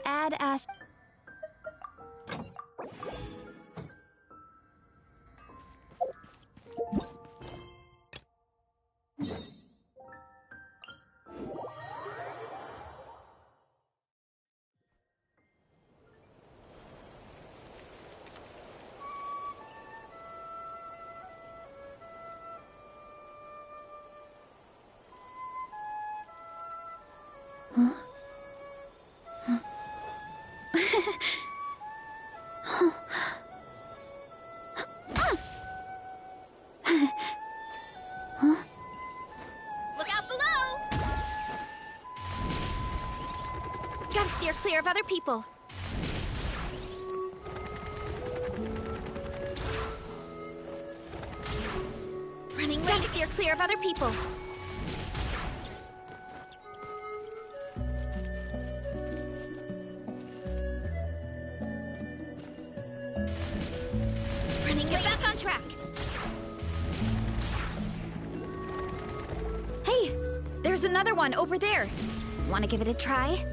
add as... Look out below! Gotta steer clear of other people. Running late. Gotta steer clear of other people. Running late. Get back on track. Hey, there's another one over there. Want to give it a try?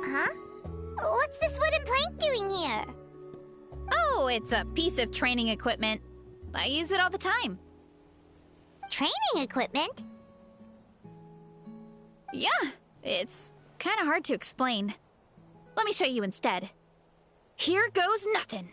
Huh? What's this wooden plank doing here? Oh, it's a piece of training equipment. I use it all the time. Training equipment? Yeah, it's kind of hard to explain. Let me show you instead. Here goes nothing.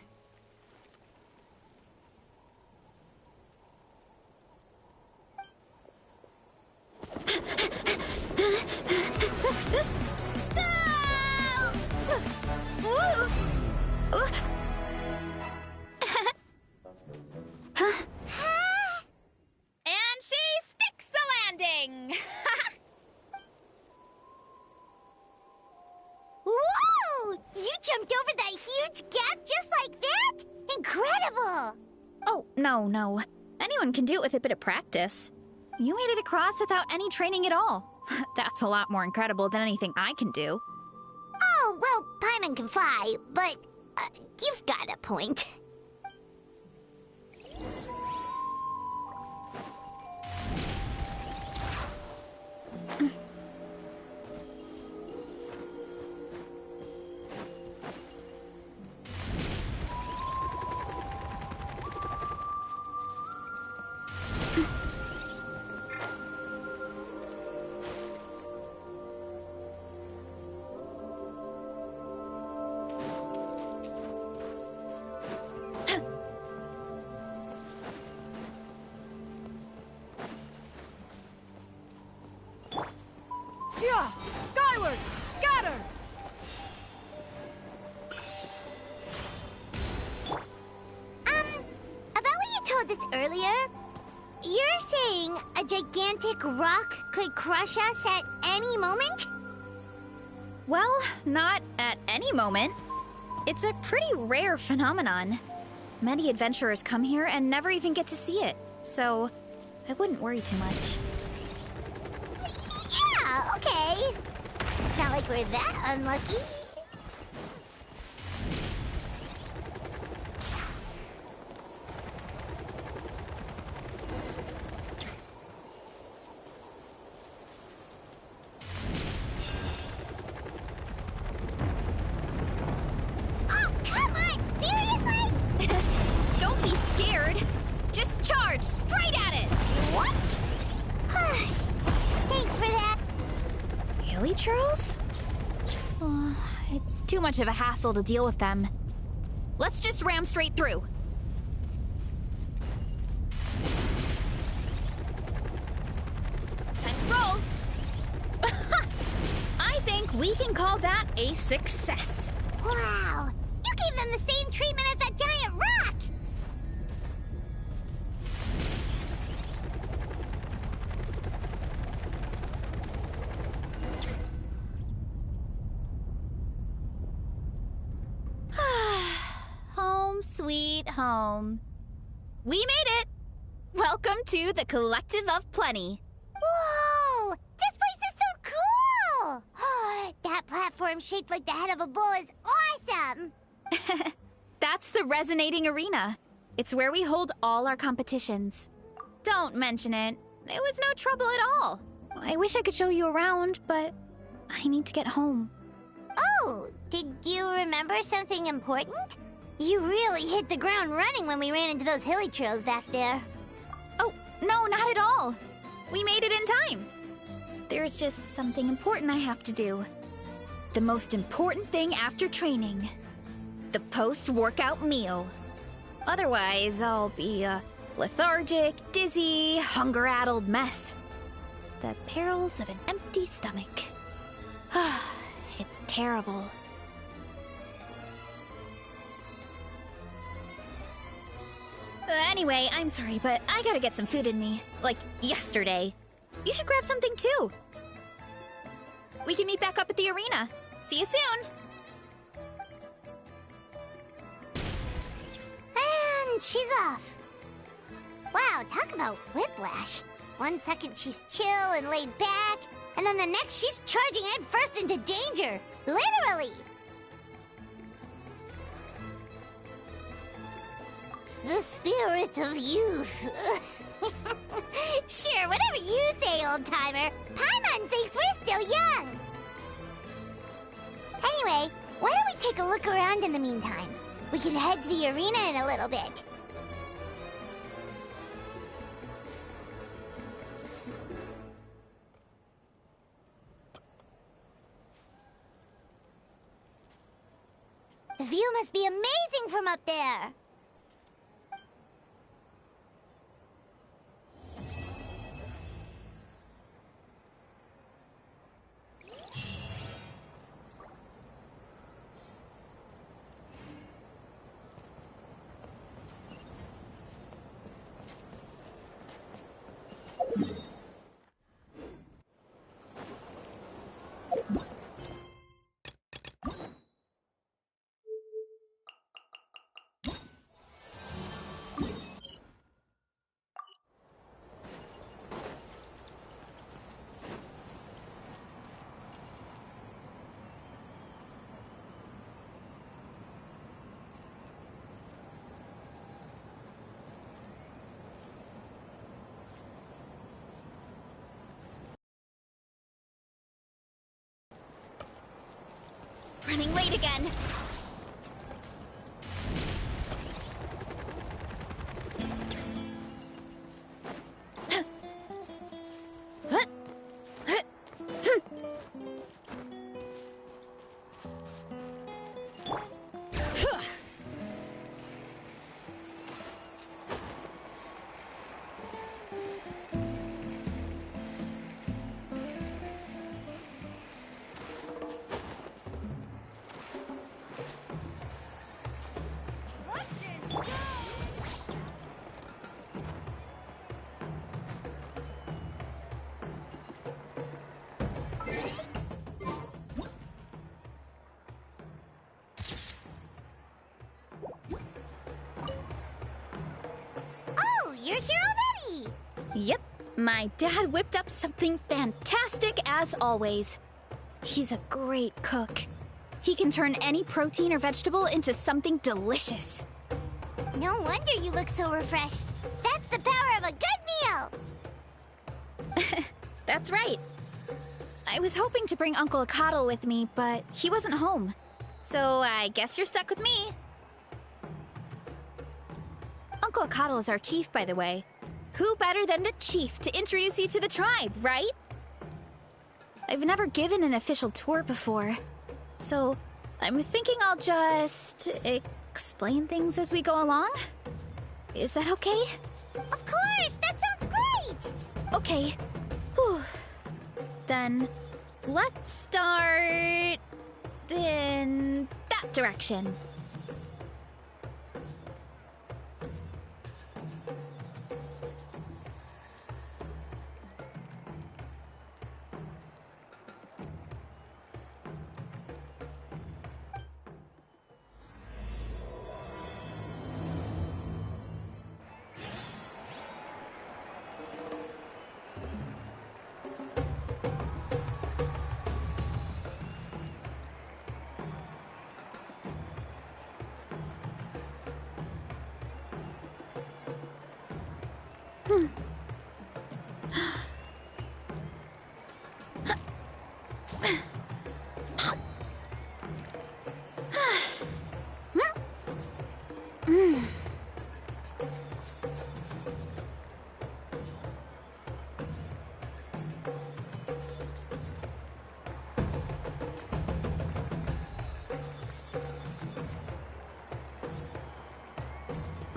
And she sticks the landing! Whoa! You jumped over that huge gap just like that? Incredible! Oh, no. Anyone can do it with a bit of practice. You made it across without any training at all. That's a lot more incredible than anything I can do. Oh, well, Paimon can fly, but you've got a point. Yeah! Skyward! Scatter! About what you told us earlier, you're saying a gigantic rock could crush us at any moment? Well, not at any moment. It's a pretty rare phenomenon. Many adventurers come here and never even get to see it, so I wouldn't worry too much. Yeah, okay. It's not like we're that unlucky. Oh, come on! Seriously? Don't be scared. Just charge straight at it. What? Thanks for that. Really, Charles? It's too much of a hassle to deal with them. Let's just ram straight through. Time to roll. I think we can call that a success. Wow! You gave them the same treatment as that giant rock! Home sweet home. We made it! Welcome to the Collective of Plenty. Whoa! This place is so cool! That platform shaped like the head of a bull is awesome! That's the Resonating Arena. It's where we hold all our competitions. Don't mention it. It was no trouble at all. I wish I could show you around, but I need to get home. Oh, did you remember something important? You really hit the ground running when we ran into those hilly trails back there. Oh, no, not at all. We made it in time. There's just something important I have to do. The most important thing after training. The post-workout meal. Otherwise, I'll be a lethargic, dizzy, hunger-addled mess. The perils of an empty stomach. It's terrible. Anyway, I'm sorry, but I gotta get some food in me. Like, yesterday. You should grab something too. We can meet back up at the arena. See you soon! And she's off. Wow, talk about whiplash. 1 second she's chill and laid back, and then the next she's charging headfirst into danger. Literally! The spirit of youth. Sure, whatever you say, old-timer. Paimon thinks we're still young. Anyway, why don't we take a look around in the meantime? We can head to the arena in a little bit. The view must be amazing from up there. Running late again. You're here already! Yep, my dad whipped up something fantastic as always. He's a great cook. He can turn any protein or vegetable into something delicious. No wonder you look so refreshed. That's the power of a good meal! That's right. I was hoping to bring Uncle Akatl with me, but he wasn't home. So I guess you're stuck with me. Uncle Akatl is our chief, by the way. Who better than the chief to introduce you to the tribe, right? I've never given an official tour before, so I'm thinking I'll just explain things as we go along. Is that okay? Of course! That sounds great! Okay. Whew. Then let's start in that direction. My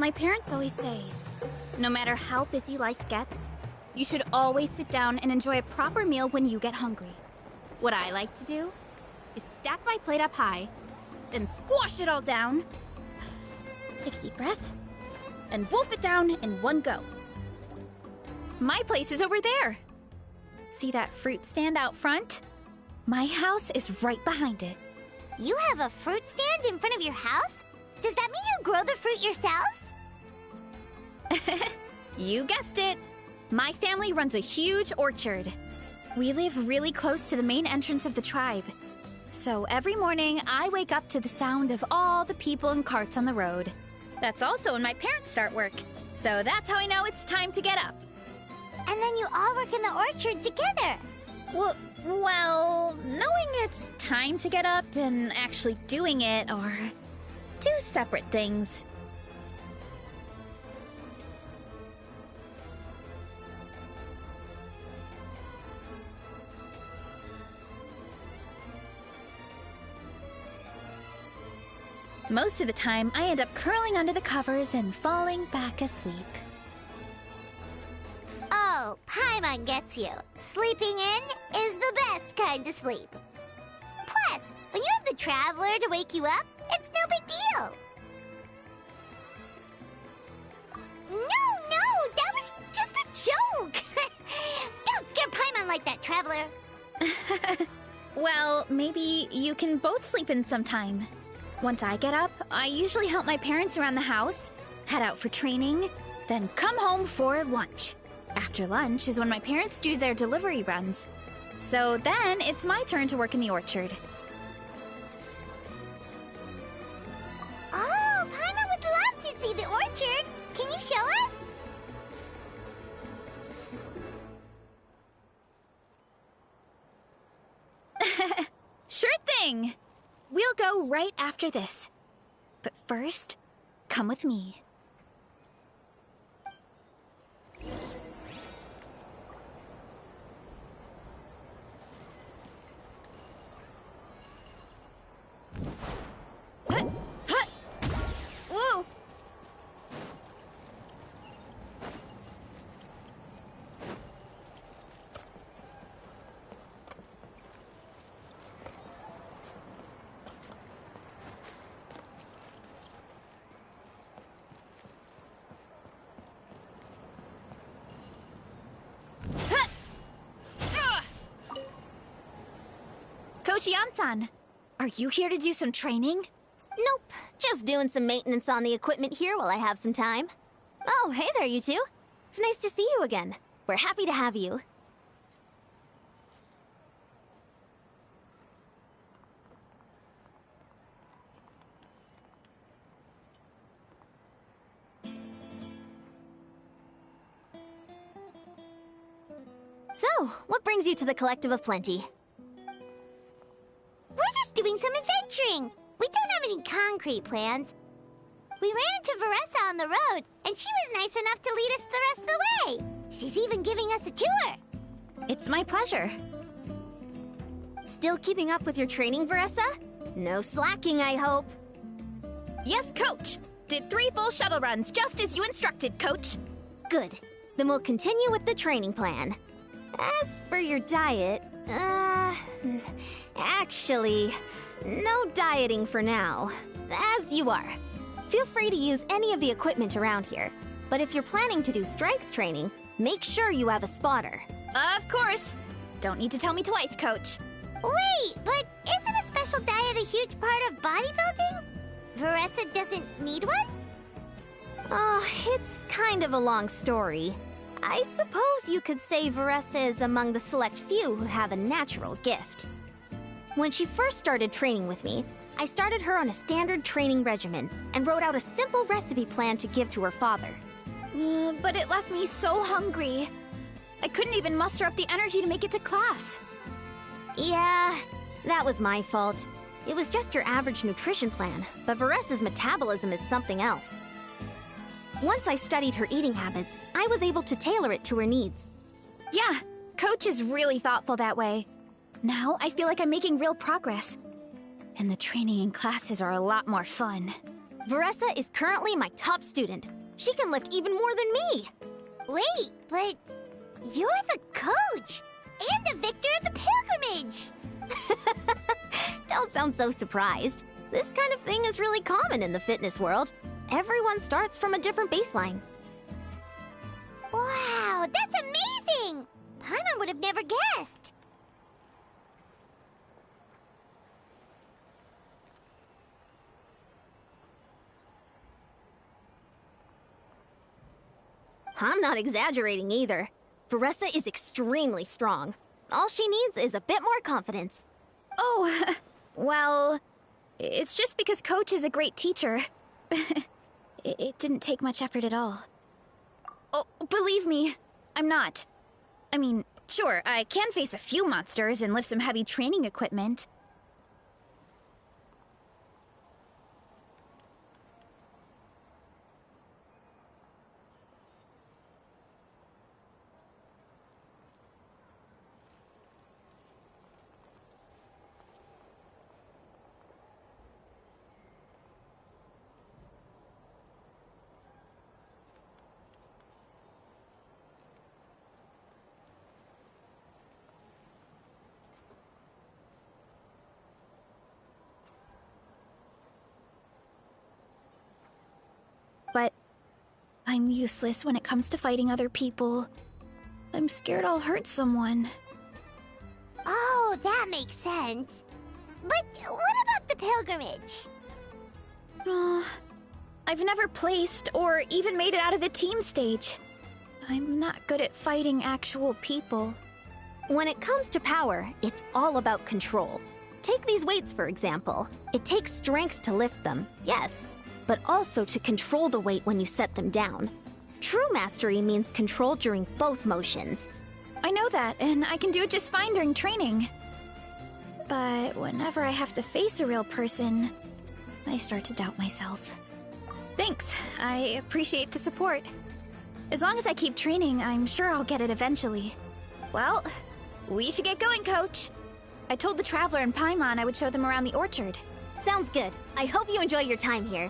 parents always say, no matter how busy life gets, you should always sit down and enjoy a proper meal when you get hungry. What I like to do is stack my plate up high, then squash it all down, take a deep breath, and wolf it down in one go. My place is over there. See that fruit stand out front? My house is right behind it. You have a fruit stand in front of your house? Does that mean you grow the fruit yourselves? You guessed it. My family runs a huge orchard. We live really close to the main entrance of the tribe. So every morning, I wake up to the sound of all the people and carts on the road. That's also when my parents start work. So that's how I know it's time to get up. And then you all work in the orchard together. Well, knowing it's time to get up and actually doing it are two separate things. Most of the time, I end up curling under the covers and falling back asleep. Oh, Paimon gets you. Sleeping in is the best kind of sleep. Plus, when you have the Traveler to wake you up, it's no big deal. No, that was just a joke. Don't scare Paimon like that, Traveler. Well, maybe you can both sleep in sometime. Once I get up, I usually help my parents around the house, head out for training, then come home for lunch. After lunch is when my parents do their delivery runs. So then it's my turn to work in the orchard. Oh, Paimon would love to see the orchard. Can you show us? Sure thing! We'll go right after this. But first, come with me. Woo! Coach Yan-san, are you here to do some training? Nope, just doing some maintenance on the equipment here while I have some time. Oh, hey there, you two. It's nice to see you again. We're happy to have you. So, what brings you to the Collective of Plenty? We're just doing some adventuring. We don't have any concrete plans. We ran into Veressa on the road, and she was nice enough to lead us the rest of the way. She's even giving us a tour. It's my pleasure. Still keeping up with your training, Veressa? No slacking, I hope. Yes, Coach! Did 3 full shuttle runs, just as you instructed, Coach. Good. Then we'll continue with the training plan. As for your diet, actually, no dieting for now. As you are. Feel free to use any of the equipment around here. But if you're planning to do strength training, make sure you have a spotter. Of course! Don't need to tell me twice, Coach. Wait, but isn't a special diet a huge part of bodybuilding? Veressa doesn't need one? Oh, it's kind of a long story. I suppose you could say Veressa is among the select few who have a natural gift. When she first started training with me, I started her on a standard training regimen and wrote out a simple recipe plan to give to her father. But it left me so hungry. I couldn't even muster up the energy to make it to class. Yeah, that was my fault. It was just your average nutrition plan, but Varessa's metabolism is something else. Once I studied her eating habits, I was able to tailor it to her needs. Yeah, Coach is really thoughtful that way. Now I feel like I'm making real progress. And the training and classes are a lot more fun. Varessa is currently my top student. She can lift even more than me. Wait, but you're the coach and the victor of the pilgrimage. Don't sound so surprised. This kind of thing is really common in the fitness world. Everyone starts from a different baseline. Wow, that's amazing! Paimon would have never guessed. I'm not exaggerating either. Varessa is extremely strong. All she needs is a bit more confidence. Oh, well, it's just because Coach is a great teacher. It didn't take much effort at all. Oh, believe me, I'm not. I mean, sure, I can face a few monsters and lift some heavy training equipment. But I'm useless when it comes to fighting other people. I'm scared I'll hurt someone. Oh, that makes sense. But what about the pilgrimage? I've never placed or even made it out of the team stage. I'm not good at fighting actual people. When it comes to power, it's all about control. Take these weights, for example. It takes strength to lift them, yes, but also to control the weight when you set them down. True mastery means control during both motions. I know that, and I can do it just fine during training. But whenever I have to face a real person, I start to doubt myself. Thanks, I appreciate the support. As long as I keep training, I'm sure I'll get it eventually. Well, we should get going, Coach. I told the Traveler and Paimon I would show them around the orchard. Sounds good. I hope you enjoy your time here.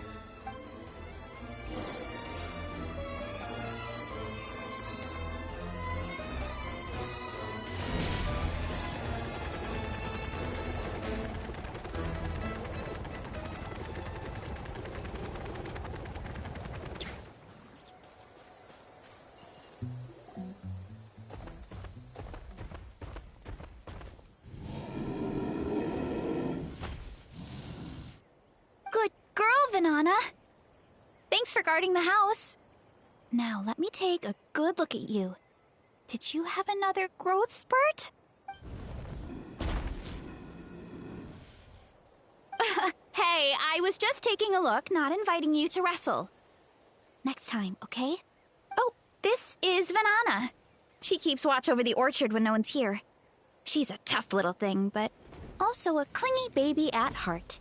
Good girl, Vanana. Thanks for guarding the house. Now, let me take a good look at you. Did you have another growth spurt? Hey, I was just taking a look, not inviting you to wrestle. Next time, okay? Oh, this is Vanana. She keeps watch over the orchard when no one's here. She's a tough little thing, but also a clingy baby at heart.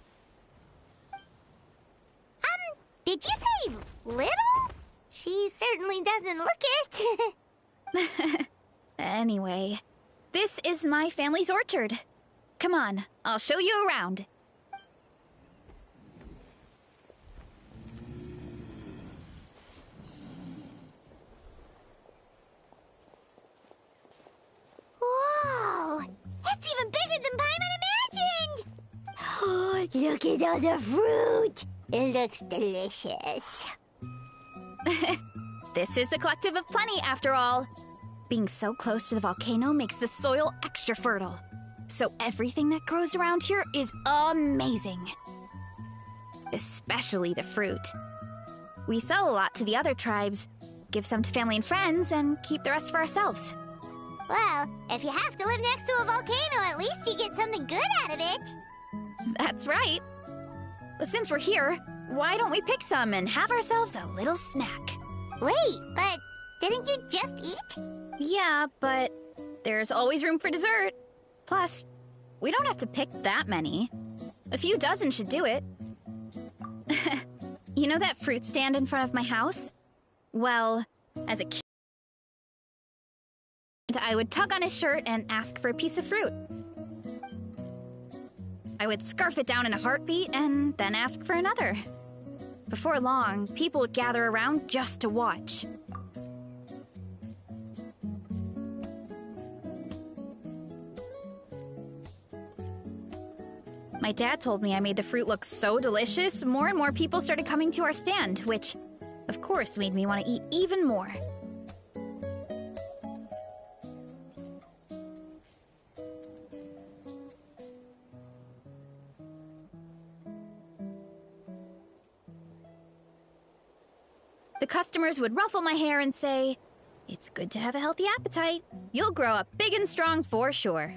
Did you say little? She certainly doesn't look it. Anyway, this is my family's orchard. Come on, I'll show you around. Whoa! It's even bigger than Paimon imagined! Oh, look at all the fruit! It looks delicious. This is the Collective of Plenty, after all. Being so close to the volcano makes the soil extra fertile. So everything that grows around here is amazing. Especially the fruit. We sell a lot to the other tribes, give some to family and friends, and keep the rest for ourselves. Well, if you have to live next to a volcano, at least you get something good out of it. That's right. Since we're here, why don't we pick some and have ourselves a little snack? Wait, but didn't you just eat? Yeah, but there's always room for dessert. Plus, we don't have to pick that many. A few dozen should do it. You know that fruit stand in front of my house? Well, as a kid, I would tug on his shirt and ask for a piece of fruit. I would scarf it down in a heartbeat and then ask for another. Before long, people would gather around just to watch. My dad told me I made the fruit look so delicious, more and more people started coming to our stand, which, of course, made me want to eat even more. The customers would ruffle my hair and say, "It's good to have a healthy appetite. You'll grow up big and strong for sure."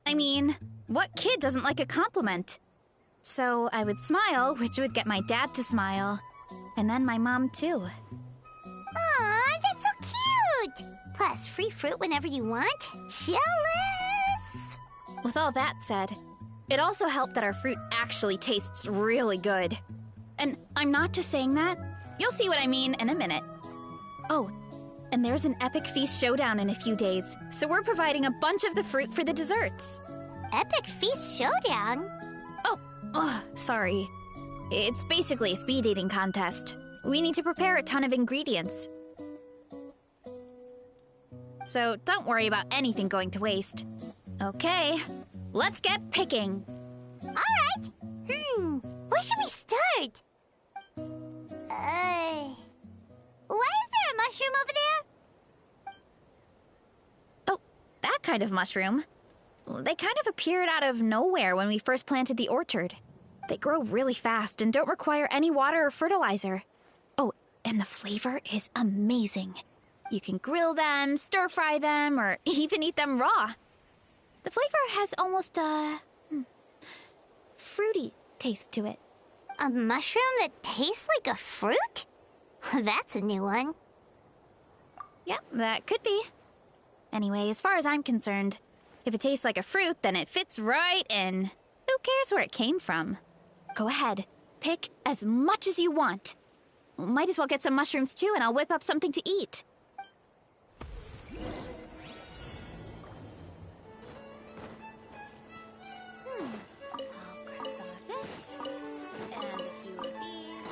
I mean, what kid doesn't like a compliment? So I would smile, which would get my dad to smile. And then my mom, too. Aw, that's so cute! Plus, free fruit whenever you want. Jealous! With all that said, it also helped that our fruit actually tastes really good. And I'm not just saying that. You'll see what I mean in a minute. Oh, and there's an epic feast showdown in a few days, so we're providing a bunch of the fruit for the desserts. Epic Feast Showdown? Oh, sorry. It's basically a speed eating contest. We need to prepare a ton of ingredients. So don't worry about anything going to waste. Okay, let's get picking. Alright. Where should we start? Why is there a mushroom over there? Oh, that kind of mushroom. They kind of appeared out of nowhere when we first planted the orchard. They grow really fast and don't require any water or fertilizer. Oh, and the flavor is amazing. You can grill them, stir-fry them, or even eat them raw. The flavor has almost a fruity taste to it. A mushroom that tastes like a fruit? That's a new one. Yep, that could be. Anyway, as far as I'm concerned, if it tastes like a fruit, then it fits right in. Who cares where it came from? Go ahead, pick as much as you want. Might as well get some mushrooms too, and I'll whip up something to eat. I'll grab some of this, and a few of these.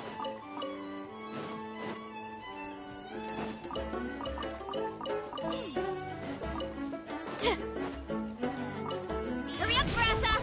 Hurry up, Brassa!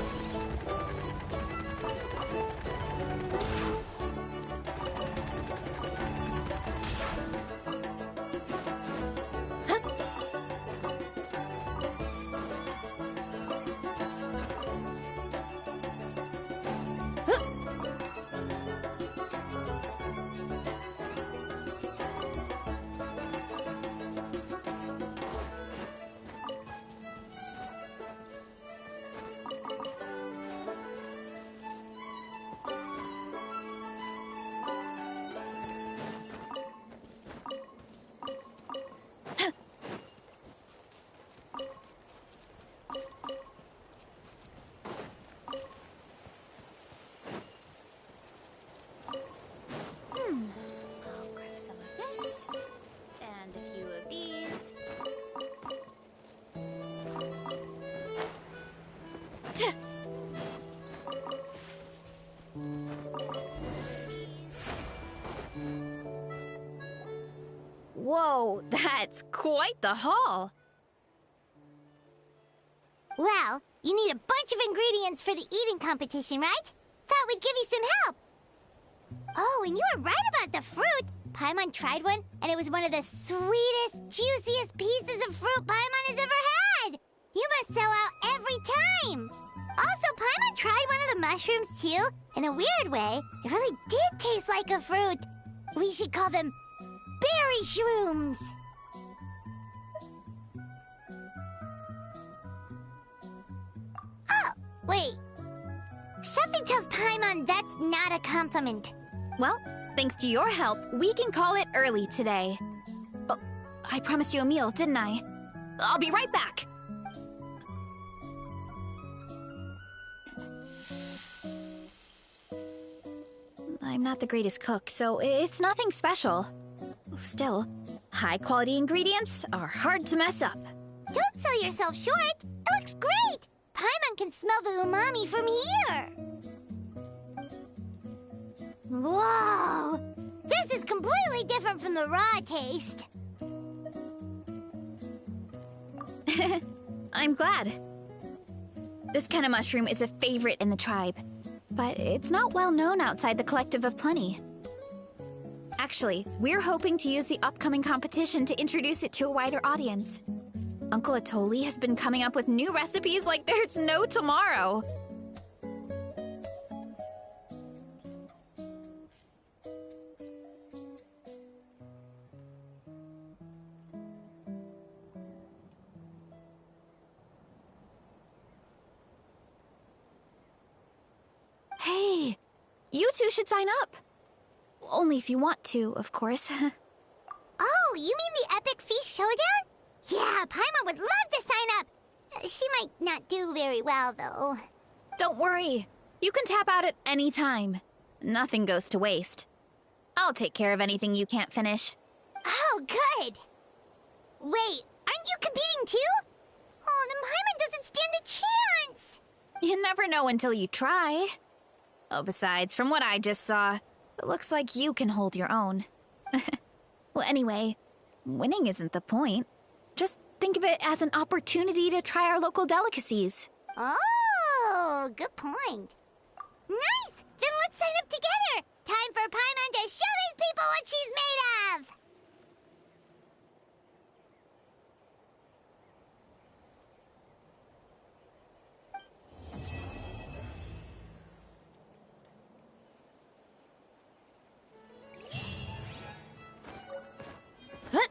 I'll grab some of this, and a few of these. Whoa, that's quite the haul. Well, you need a bunch of ingredients for the eating competition, right? Thought we'd give you some help. Oh, and you were right about the fruit. Paimon tried one, and it was one of the sweetest, juiciest pieces of fruit Paimon has ever had. You must sell out every time. Also, Paimon tried one of the mushrooms, too. In a weird way, it really did taste like a fruit. We should call them berry shrooms. Oh, wait. Something tells Paimon that's not a compliment. Well, Thanks to your help, we can call it early today. Oh, I promised you a meal, didn't I? I'll be right back. I'm not the greatest cook, so it's nothing special. Still, high-quality ingredients are hard to mess up. Don't sell yourself short. It looks great. Paimon can smell the umami from here. Whoa! This is completely different from the raw taste. I'm glad. This kind of mushroom is a favorite in the tribe, but it's not well known outside the Collective of Plenty. Actually, we're hoping to use the upcoming competition to introduce it to a wider audience. Uncle Atoli has been coming up with new recipes like there's no tomorrow. Hey, you two should sign up. Only if you want to, of course. Oh, you mean the Epic Feast Showdown? Yeah, Paimon would love to sign up. She might not do very well, though. Don't worry. You can tap out at any time. Nothing goes to waste. I'll take care of anything you can't finish. Oh, good. Wait, aren't you competing too? Oh, then Paimon doesn't stand a chance. You never know until you try. Oh, besides, from what I just saw, it looks like you can hold your own. Well, anyway, winning isn't the point. Just think of it as an opportunity to try our local delicacies. Oh, good point. Nice! Then let's sign up together! Time for Paimon to show these people what she's made of! Huh?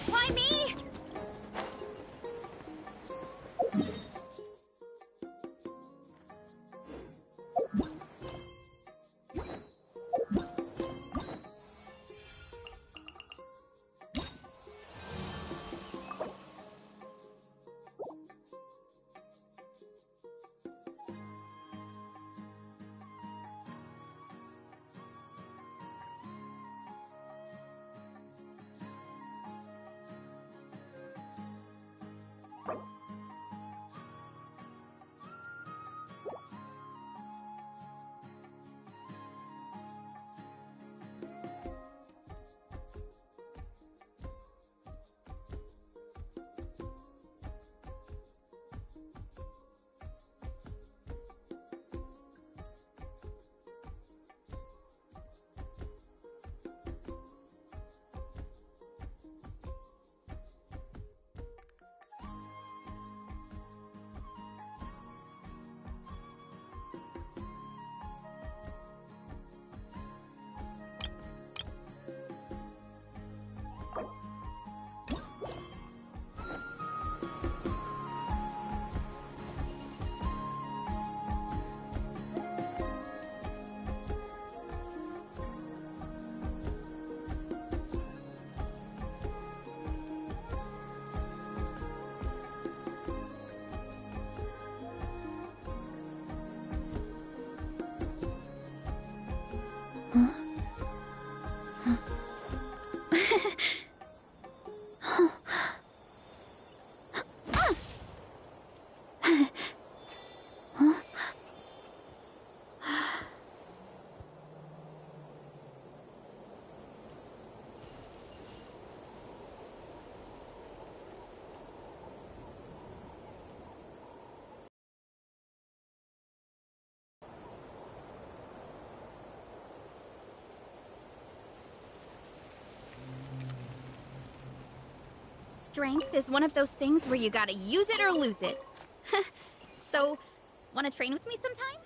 Why me? Strength is one of those things where you gotta use it or lose it. So, wanna train with me sometime?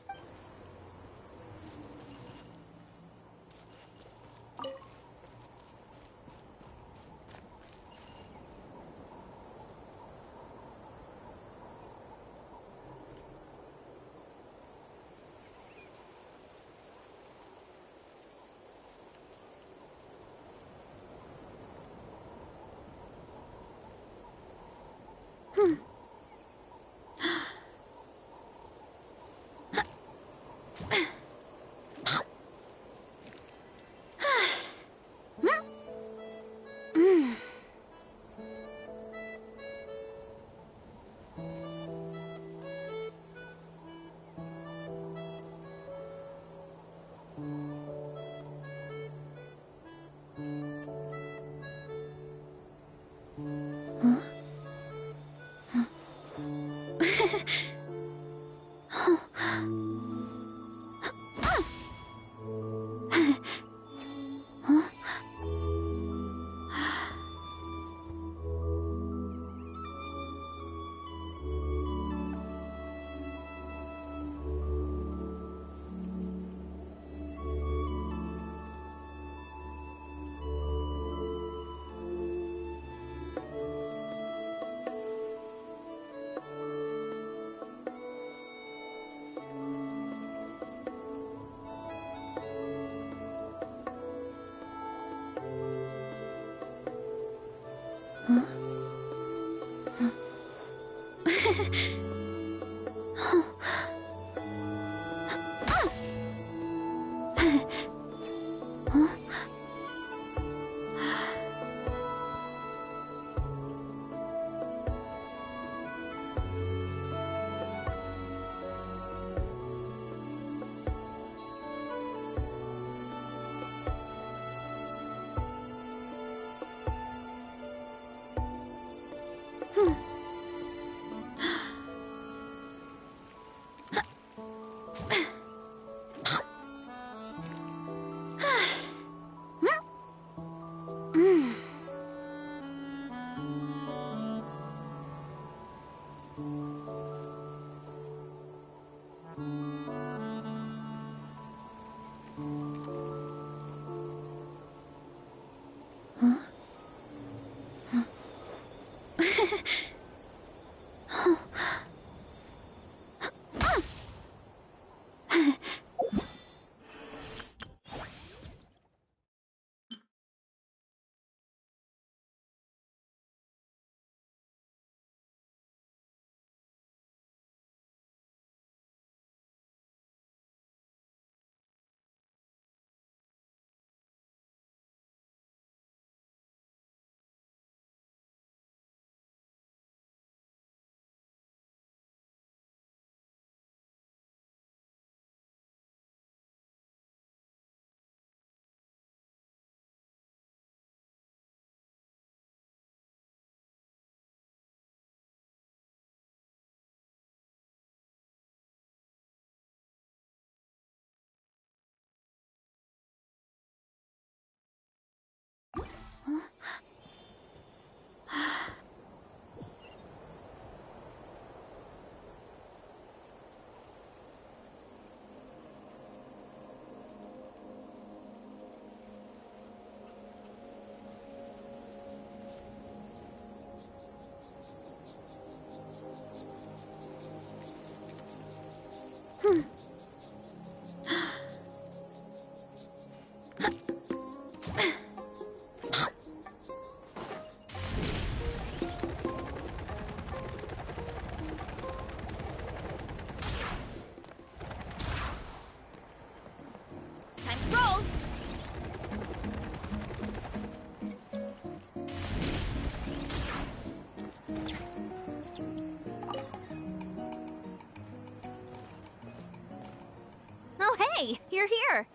Hey, you're here.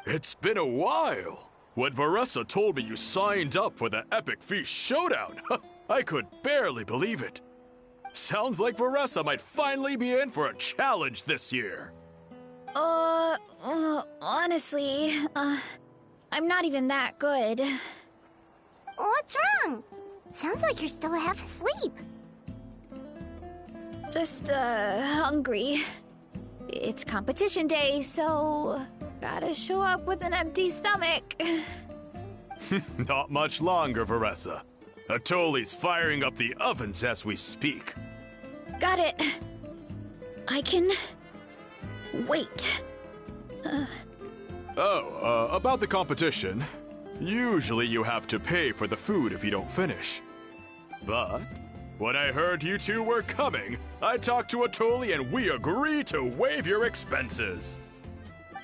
It's been a while. When Veressa told me you signed up for the Epic Feast Showdown, I could barely believe it. Sounds like Veressa might finally be in for a challenge this year. Honestly, I'm not even that good. What's wrong? Sounds like you're still half asleep. Just, hungry. It's competition day, so gotta show up with an empty stomach. Not much longer, Veressa. Atoli's firing up the ovens as we speak. Got it. I can wait. About the competition. Usually you have to pay for the food if you don't finish. But when I heard you two were coming, I talked to Atoli and we agreed to waive your expenses.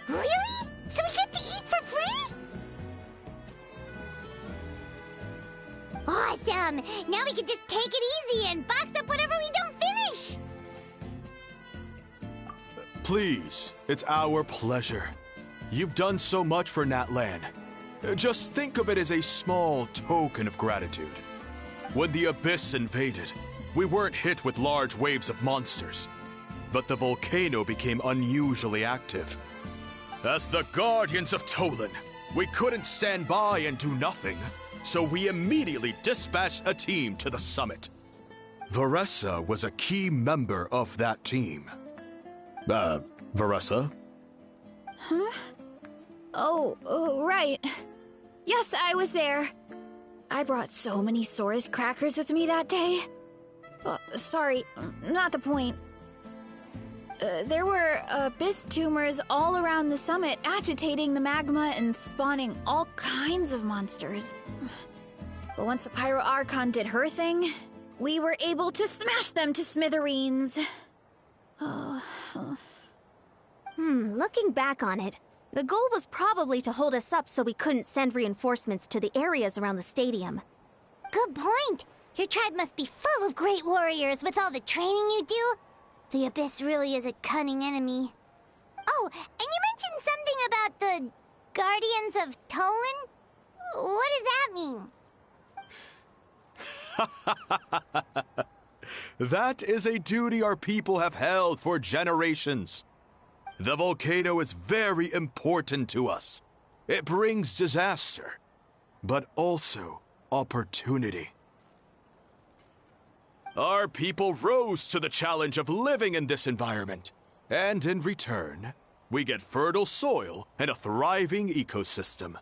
Really? So we get to eat for free? Awesome! Now we can just take it easy and box up whatever we don't finish! Please, it's our pleasure. You've done so much for Natlan. Just think of it as a small token of gratitude. When the Abyss invaded, we weren't hit with large waves of monsters, but the volcano became unusually active. As the Guardians of Tolan, we couldn't stand by and do nothing, so we immediately dispatched a team to the summit. Veressa was a key member of that team. Veressa? Huh? Oh, right. Yes, I was there. I brought so many Saurus crackers with me that day. Sorry, not the point. There were abyss tumors all around the summit, agitating the magma and spawning all kinds of monsters. But once the Pyro Archon did her thing, we were able to smash them to smithereens. Looking back on it, the goal was probably to hold us up so we couldn't send reinforcements to the areas around the stadium. Good point! Your tribe must be full of great warriors with all the training you do. The Abyss really is a cunning enemy. Oh, and you mentioned something about the Guardians of Tolan? What does that mean? That is a duty our people have held for generations. The volcano is very important to us. It brings disaster, but also opportunity. Our people rose to the challenge of living in this environment, and in return, we get fertile soil and a thriving ecosystem.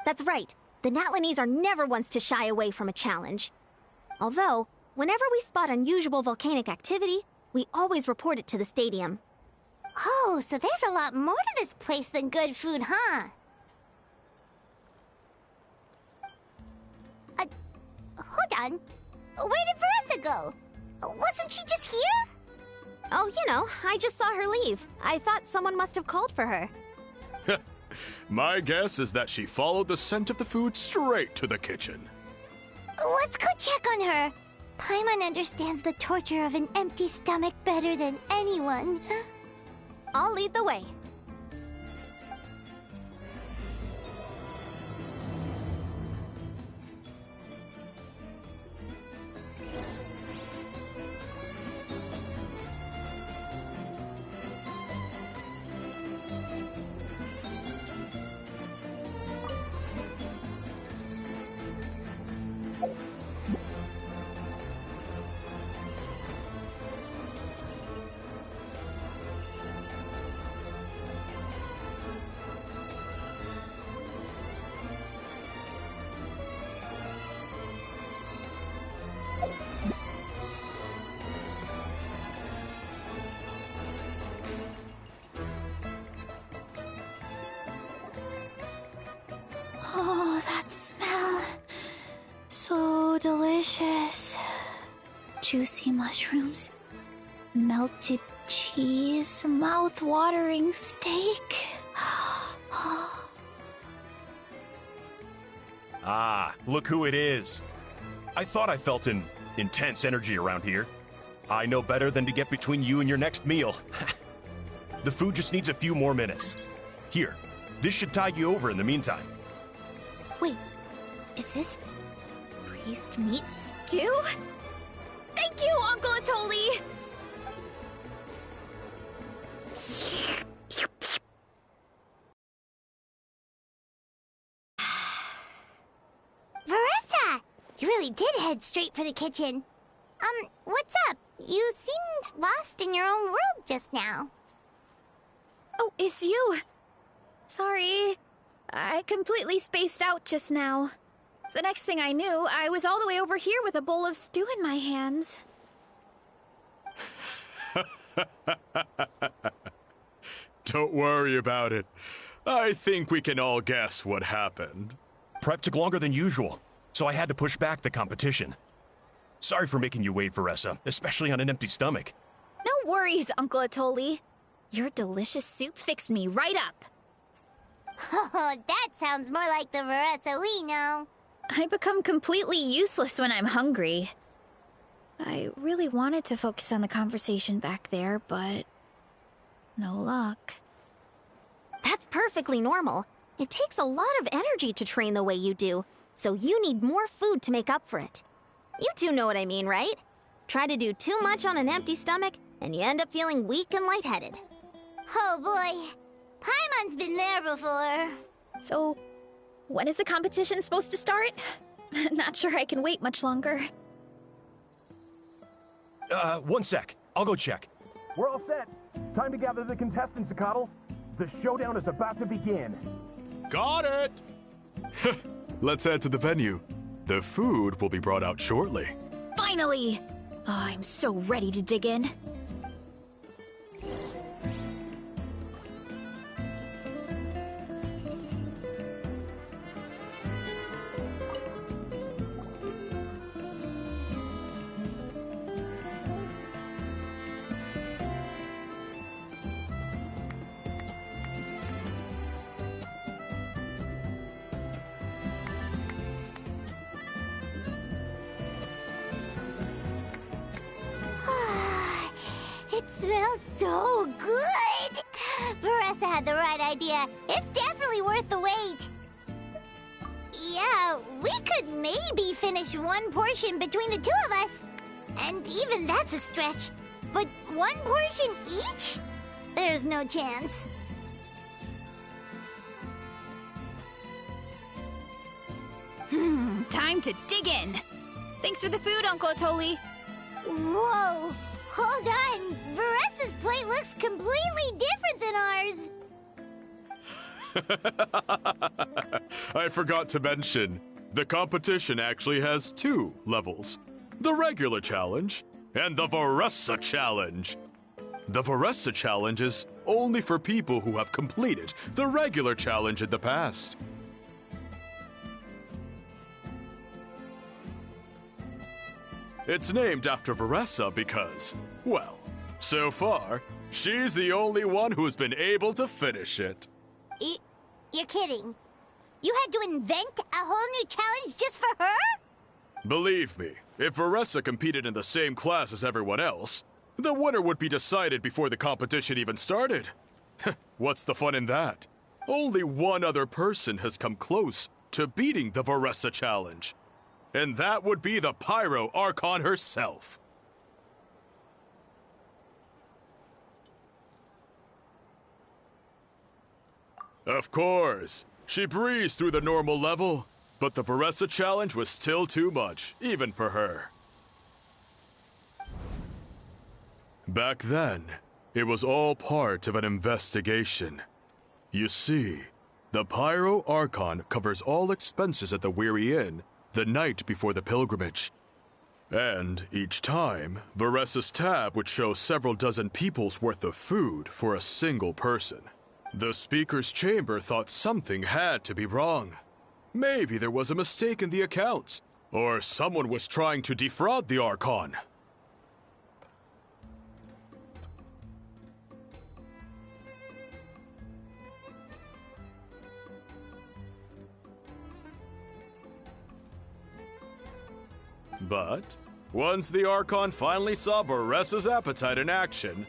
That's right. The Natlanese are never ones to shy away from a challenge. Although, whenever we spot unusual volcanic activity, we always report it to the stadium. Oh, so there's a lot more to this place than good food, huh? Hold on. Where did Veressa go? Wasn't she just here? Oh, I just saw her leave. I thought someone must have called for her. My guess is that she followed the scent of the food straight to the kitchen. Let's go check on her. Paimon understands the torture of an empty stomach better than anyone. I'll lead the way. Oh, that smell. So delicious. Juicy mushrooms, melted cheese, mouth-watering steak. Ah, look who it is. I thought I felt an intense energy around here. I know better than to get between you and your next meal. The food just needs a few more minutes. Here, this should tide you over in the meantime. Wait, is this priest meat stew? Thank you, Uncle Atoli! You really did head straight for the kitchen. What's up? You seemed lost in your own world just now. Oh, it's you. Sorry. I completely spaced out just now. The next thing I knew, I was all the way over here with a bowl of stew in my hands. Don't worry about it. I think we can all guess what happened. Prep took longer than usual, so I had to push back the competition. Sorry for making you wait, Veressa, especially on an empty stomach. No worries, Uncle Atoli. Your delicious soup fixed me right up. Oh, that sounds more like the Veressa we know. I become completely useless when I'm hungry. I really wanted to focus on the conversation back there, but no luck. That's perfectly normal. It takes a lot of energy to train the way you do, so you need more food to make up for it. You two know what I mean, right? Try to do too much on an empty stomach, and you end up feeling weak and lightheaded. Oh boy, Paimon's been there before. So, when is the competition supposed to start? Not sure I can wait much longer. 1 sec. I'll go check. We're all set. Time to gather the contestants, Zacatl. The showdown is about to begin. Got it! Let's head to the venue. The food will be brought out shortly. Finally! Oh, I'm so ready to dig in. It smells so good! Veressa had the right idea. It's definitely worth the wait. Yeah, we could maybe finish one portion between the two of us. And even that's a stretch. But one portion each? There's no chance. Time to dig in. Thanks for the food, Uncle Atoli. Whoa! Hold on! Veressa's plate looks completely different than ours! I forgot to mention, the competition actually has 2 levels. The regular challenge and the Veressa challenge. The Veressa challenge is only for people who have completed the regular challenge in the past. It's named after Veressa because, well, so far, she's the only one who's been able to finish it. You're kidding. You had to invent a whole new challenge just for her? Believe me, if Veressa competed in the same class as everyone else, the winner would be decided before the competition even started. What's the fun in that? Only one other person has come close to beating the Veressa challenge. And that would be the Pyro Archon herself. Of course, she breezed through the normal level, but the Veressa challenge was still too much, even for her. Back then, it was all part of an investigation. You see, the Pyro Archon covers all expenses at the Weary Inn the night before the pilgrimage. And each time, Veressa's tab would show several dozen people's worth of food for a single person. The Speaker's Chamber thought something had to be wrong. Maybe there was a mistake in the accounts, or someone was trying to defraud the Archon. But once the Archon finally saw Veressa's appetite in action,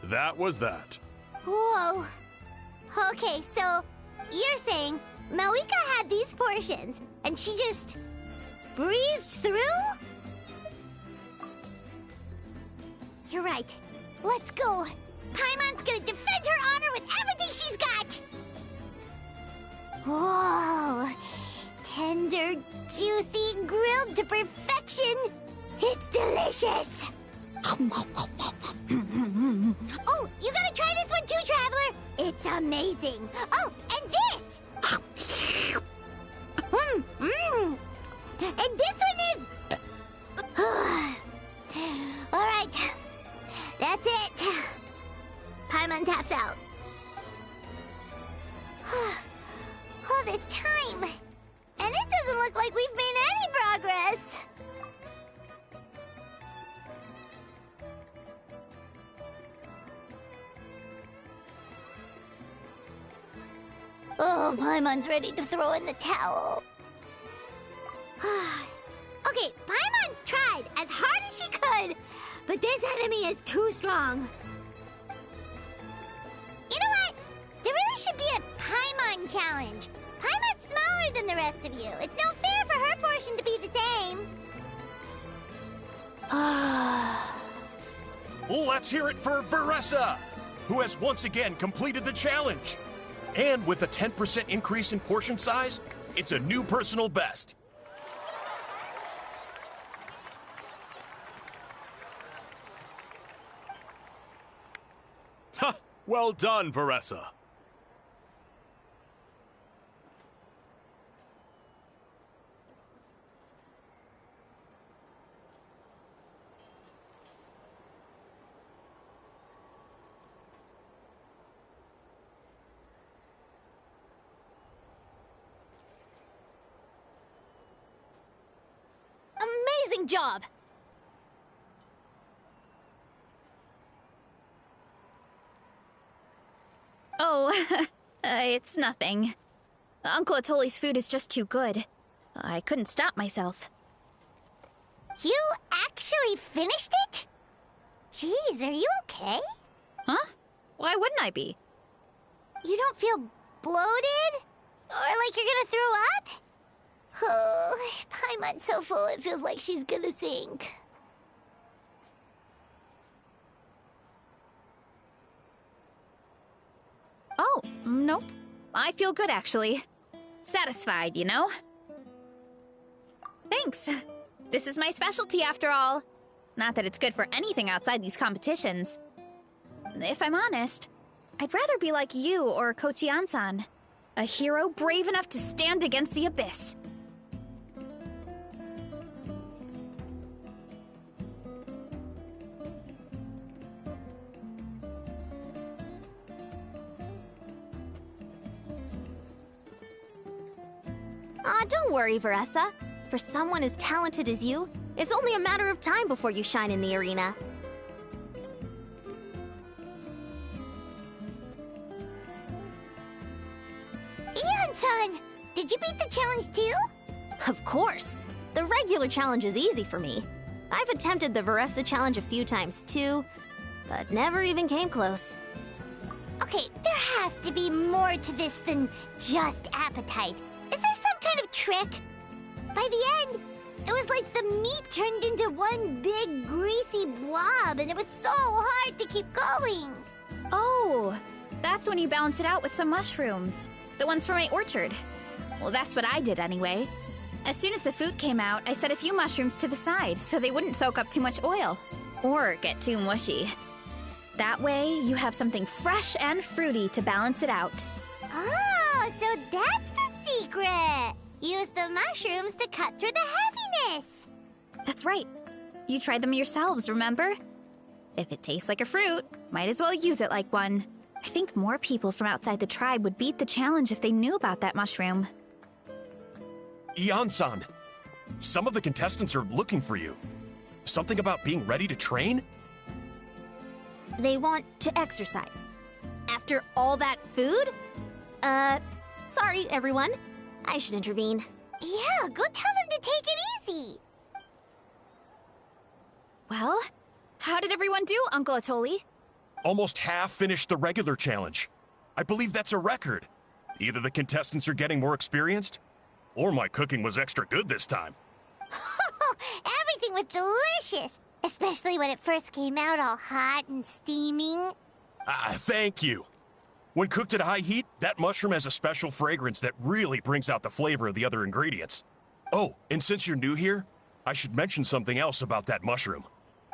that was that. Whoa. Okay, so you're saying Mawika had these portions and she just breezed through? You're right. Let's go. Paimon's gonna defend her honor with everything she's got. Whoa. Tender tender, juicy, grilled to perfection. It's delicious. Oh, you gotta try this one too, Traveler. It's amazing. Oh, and this. And this one is... All right. That's it. Paimon taps out. All this time. And it doesn't look like we've made any progress. Oh, Paimon's ready to throw in the towel. Okay, Paimon's tried as hard as she could, but this enemy is too strong. You know what? There really should be a Paimon challenge. Paimon's smaller than the rest of you. It's no fair for her portion to be the same. Let's hear it for Veressa, who has once again completed the challenge. And with a 10% increase in portion size, it's a new personal best. Ha! Well done, Veressa. Amazing job! Oh, it's nothing. Uncle Atoli's food is just too good. I couldn't stop myself. You actually finished it? Jeez, are you okay? Huh? Why wouldn't I be? You don't feel bloated? Or like you're gonna throw up? Oh, Paimon's so full it feels like she's gonna sink. Oh, nope. I feel good, actually. Satisfied, you know? Thanks. This is my specialty, after all. Not that it's good for anything outside these competitions. If I'm honest, I'd rather be like you or Kochi-an-san. A hero brave enough to stand against the abyss. Aw, don't worry, Veressa. For someone as talented as you, it's only a matter of time before you shine in the arena. Ian-san, did you beat the challenge too? Of course! The regular challenge is easy for me. I've attempted the Veressa challenge a few times too, but never even came close. Okay, there has to be more to this than just appetite. Is there some kind of trick? By the end, it was like the meat turned into one big greasy blob and it was so hard to keep going. Oh, that's when you balance it out with some mushrooms. The ones from my orchard. Well, that's what I did anyway. As soon as the food came out, I set a few mushrooms to the side so they wouldn't soak up too much oil or get too mushy. That way, you have something fresh and fruity to balance it out. Oh, so that's the secret. Use the mushrooms to cut through the heaviness. That's right. You tried them yourselves, remember? If it tastes like a fruit, might as well use it like one. I think more people from outside the tribe would beat the challenge if they knew about that mushroom. Ian-san, some of the contestants are looking for you. Something about being ready to train? They want to exercise. After all that food? Sorry, everyone. I should intervene. Yeah, go tell them to take it easy. Well, how did everyone do, Uncle Atoli? Almost half finished the regular challenge. I believe that's a record. Either the contestants are getting more experienced, or my cooking was extra good this time. Everything was delicious, especially when it first came out all hot and steaming. Thank you. When cooked at high heat, that mushroom has a special fragrance that really brings out the flavor of the other ingredients. Oh, and since you're new here, I should mention something else about that mushroom.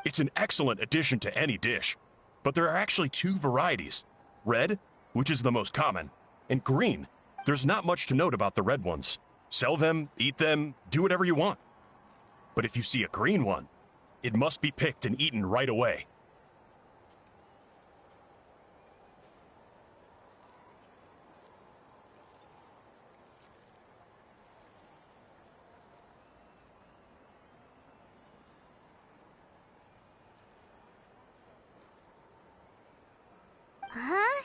It's an excellent addition to any dish, but there are actually two varieties. Red, which is the most common, and green. There's not much to note about the red ones. Sell them, eat them, do whatever you want. But if you see a green one, it must be picked and eaten right away. Huh?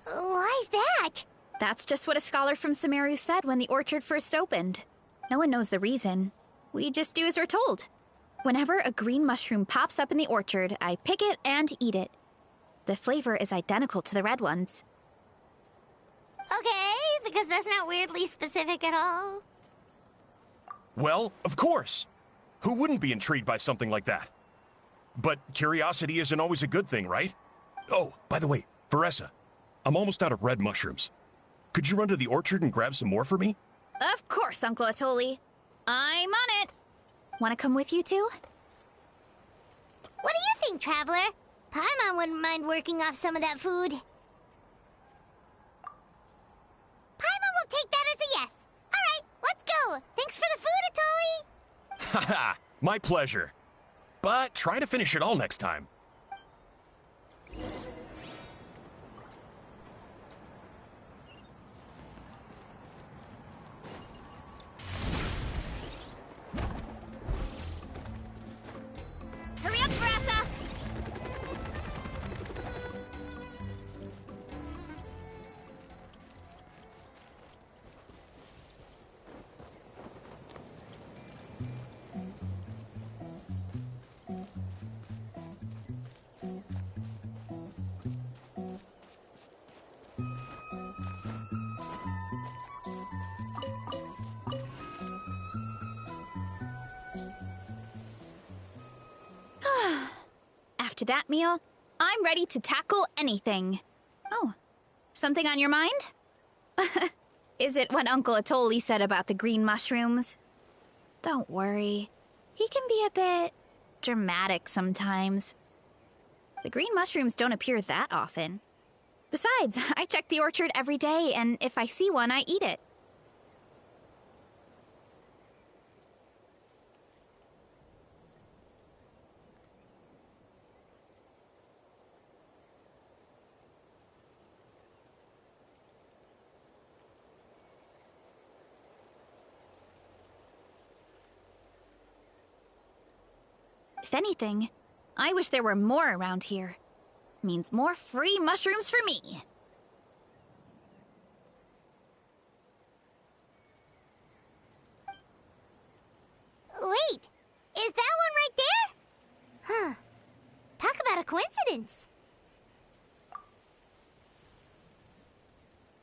Why's that? That's just what a scholar from Sumeru said when the orchard first opened. No one knows the reason. We just do as we're told. Whenever a green mushroom pops up in the orchard, I pick it and eat it. The flavor is identical to the red ones. Okay, because that's not weirdly specific at all. Well, of course. Who wouldn't be intrigued by something like that? But curiosity isn't always a good thing, right? Oh, by the way, Veressa, I'm almost out of red mushrooms. Could you run to the orchard and grab some more for me? Of course, Uncle Atoli. I'm on it. Want to come with you too? What do you think, Traveler? Paimon wouldn't mind working off some of that food. Paimon will take that as a yes. All right, let's go. Thanks for the food, Atoli. Haha, my pleasure. But try to finish it all next time. Hurry up, Veressa! After that meal, I'm ready to tackle anything. Oh, something on your mind? Is it what Uncle Atoli said about the green mushrooms? Don't worry. He can be a bit dramatic sometimes. The green mushrooms don't appear that often. Besides, I check the orchard every day, and if I see one, I eat it. If anything, I wish there were more around here. Means more free mushrooms for me. Wait, is that one right there? Huh. Talk about a coincidence.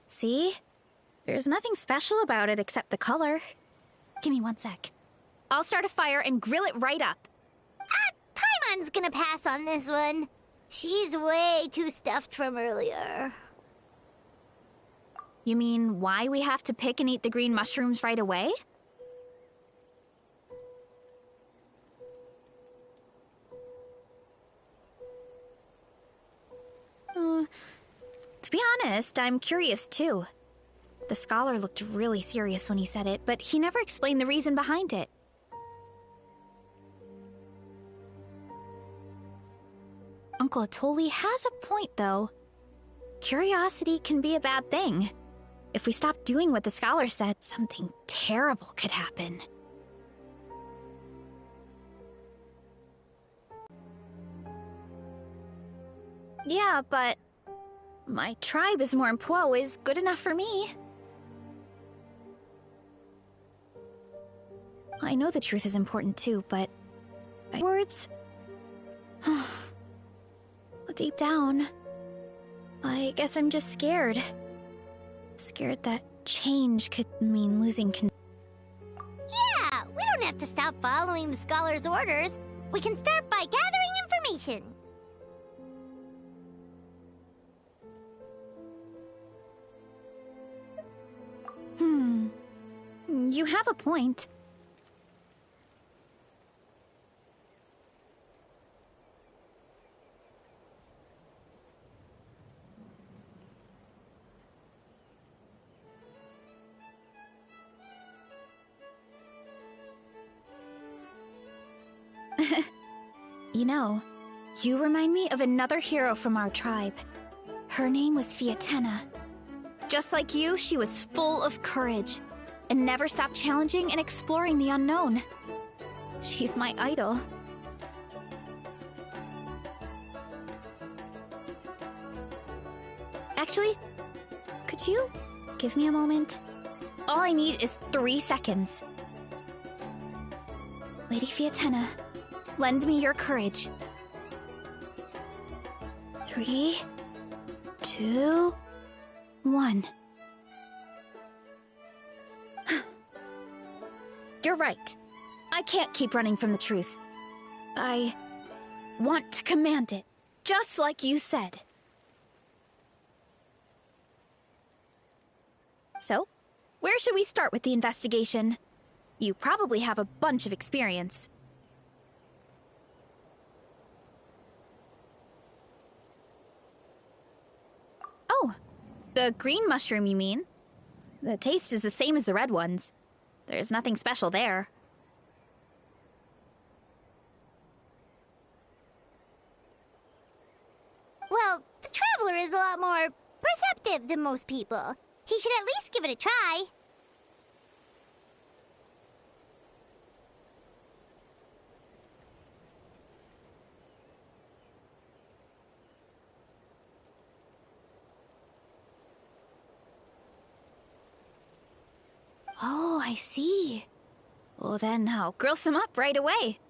See? There's nothing special about it except the color. Give me 1 sec. I'll start a fire and grill it right up. Paimon's gonna pass on this one. She's way too stuffed from earlier. You mean why we have to pick and eat the green mushrooms right away? To be honest, I'm curious too. The scholar looked really serious when he said it, but he never explained the reason behind it. Uncle Atoli has a point, though. Curiosity can be a bad thing. If we stop doing what the scholar said, something terrible could happen. Yeah, but my tribe is more Mpuo is good enough for me. I know the truth is important too, but words? Deep down, I guess I'm just scared. Scared that change could mean losing Yeah, we don't have to stop following the scholar's orders. We can start by gathering information. You have a point. You know, you remind me of another hero from our tribe. Her name was Fiatena. Just like you, she was full of courage and never stopped challenging and exploring the unknown. She's my idol. Actually, could you give me a moment? All I need is 3 seconds. Lady Fiatena, lend me your courage. 3, 2, 1. You're right. I can't keep running from the truth. I want to command it, just like you said. So, where should we start with the investigation? You probably have a bunch of experience. Oh, the green mushroom, you mean? The taste is the same as the red ones. There's nothing special there. Well, the Traveler is a lot more perceptive than most people. He should at least give it a try. Oh, I see. Well, then I'll grill some up right away.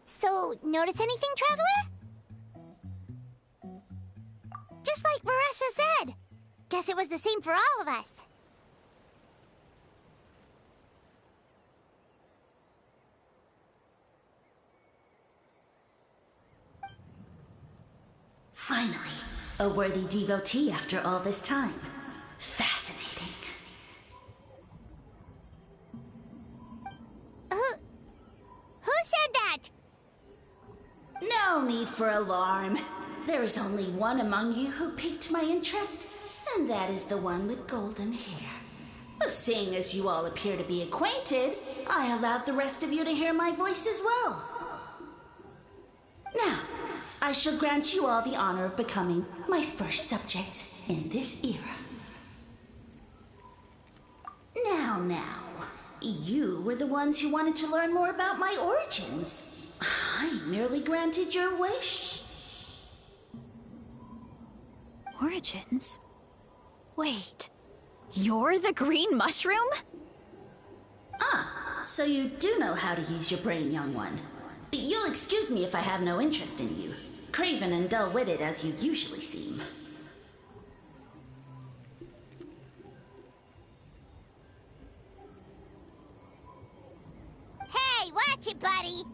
So, notice anything, Traveler? Just like Varessa said. Guess it was the same for all of us. Finally, a worthy devotee after all this time. Fascinating. Who said that? No need for alarm. There is only one among you who piqued my interest, and that is the one with golden hair. Seeing as you all appear to be acquainted, I allowed the rest of you to hear my voice as well. Now, I shall grant you all the honor of becoming my first subjects in this era. Now, you were the ones who wanted to learn more about my origins. I merely granted your wish. Origins? Wait, you're the green mushroom? Ah, so you do know how to use your brain, young one. You'll excuse me if I have no interest in you. Craven and dull-witted as you usually seem. Hey, watch it, buddy!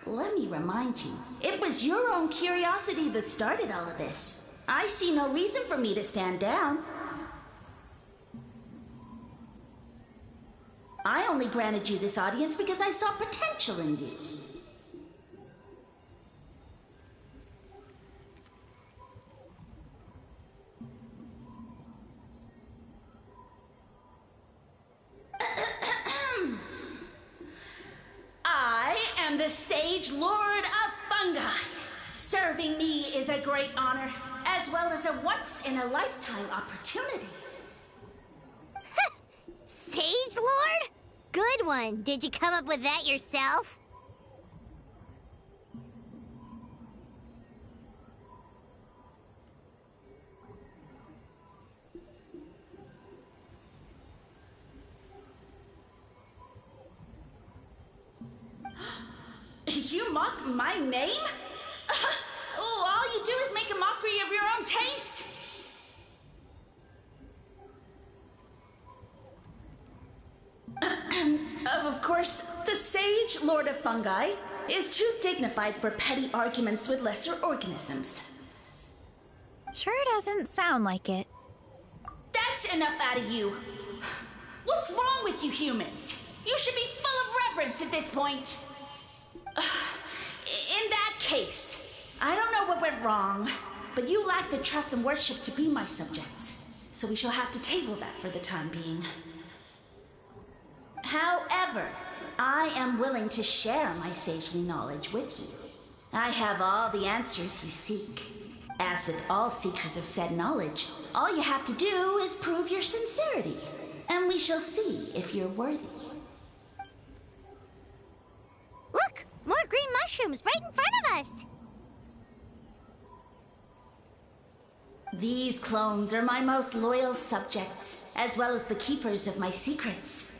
Let me remind you, it was your own curiosity that started all of this. I see no reason for me to stand down. I only granted you this audience because I saw potential in you. I am the Sage Lord of Fungi. Serving me is a great honor, as well as a once-in-a-lifetime opportunity. Sage Lord? Good one. Did you come up with that yourself? You mock my name? All you do is make a mockery of your own taste. Of course, the Sage Lord of Fungi is too dignified for petty arguments with lesser organisms. Sure doesn't sound like it. That's enough out of you. What's wrong with you humans? You should be full of reverence at this point. In that case, I don't know what went wrong, but you lack the trust and worship to be my subjects. So we shall have to table that for the time being. However, I am willing to share my sagely knowledge with you. I have all the answers you seek. As with all seekers of said knowledge, all you have to do is prove your sincerity, and we shall see if you're worthy. Look! More green mushrooms right in front of us! These clones are my most loyal subjects, as well as the keepers of my secrets.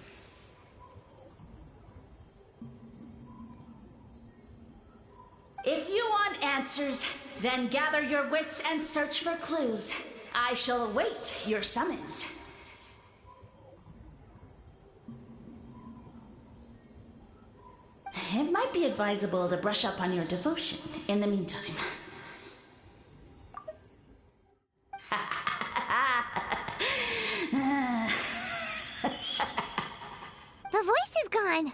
If you want answers, then gather your wits and search for clues. I shall await your summons. It might be advisable to brush up on your devotion in the meantime. The voice is gone.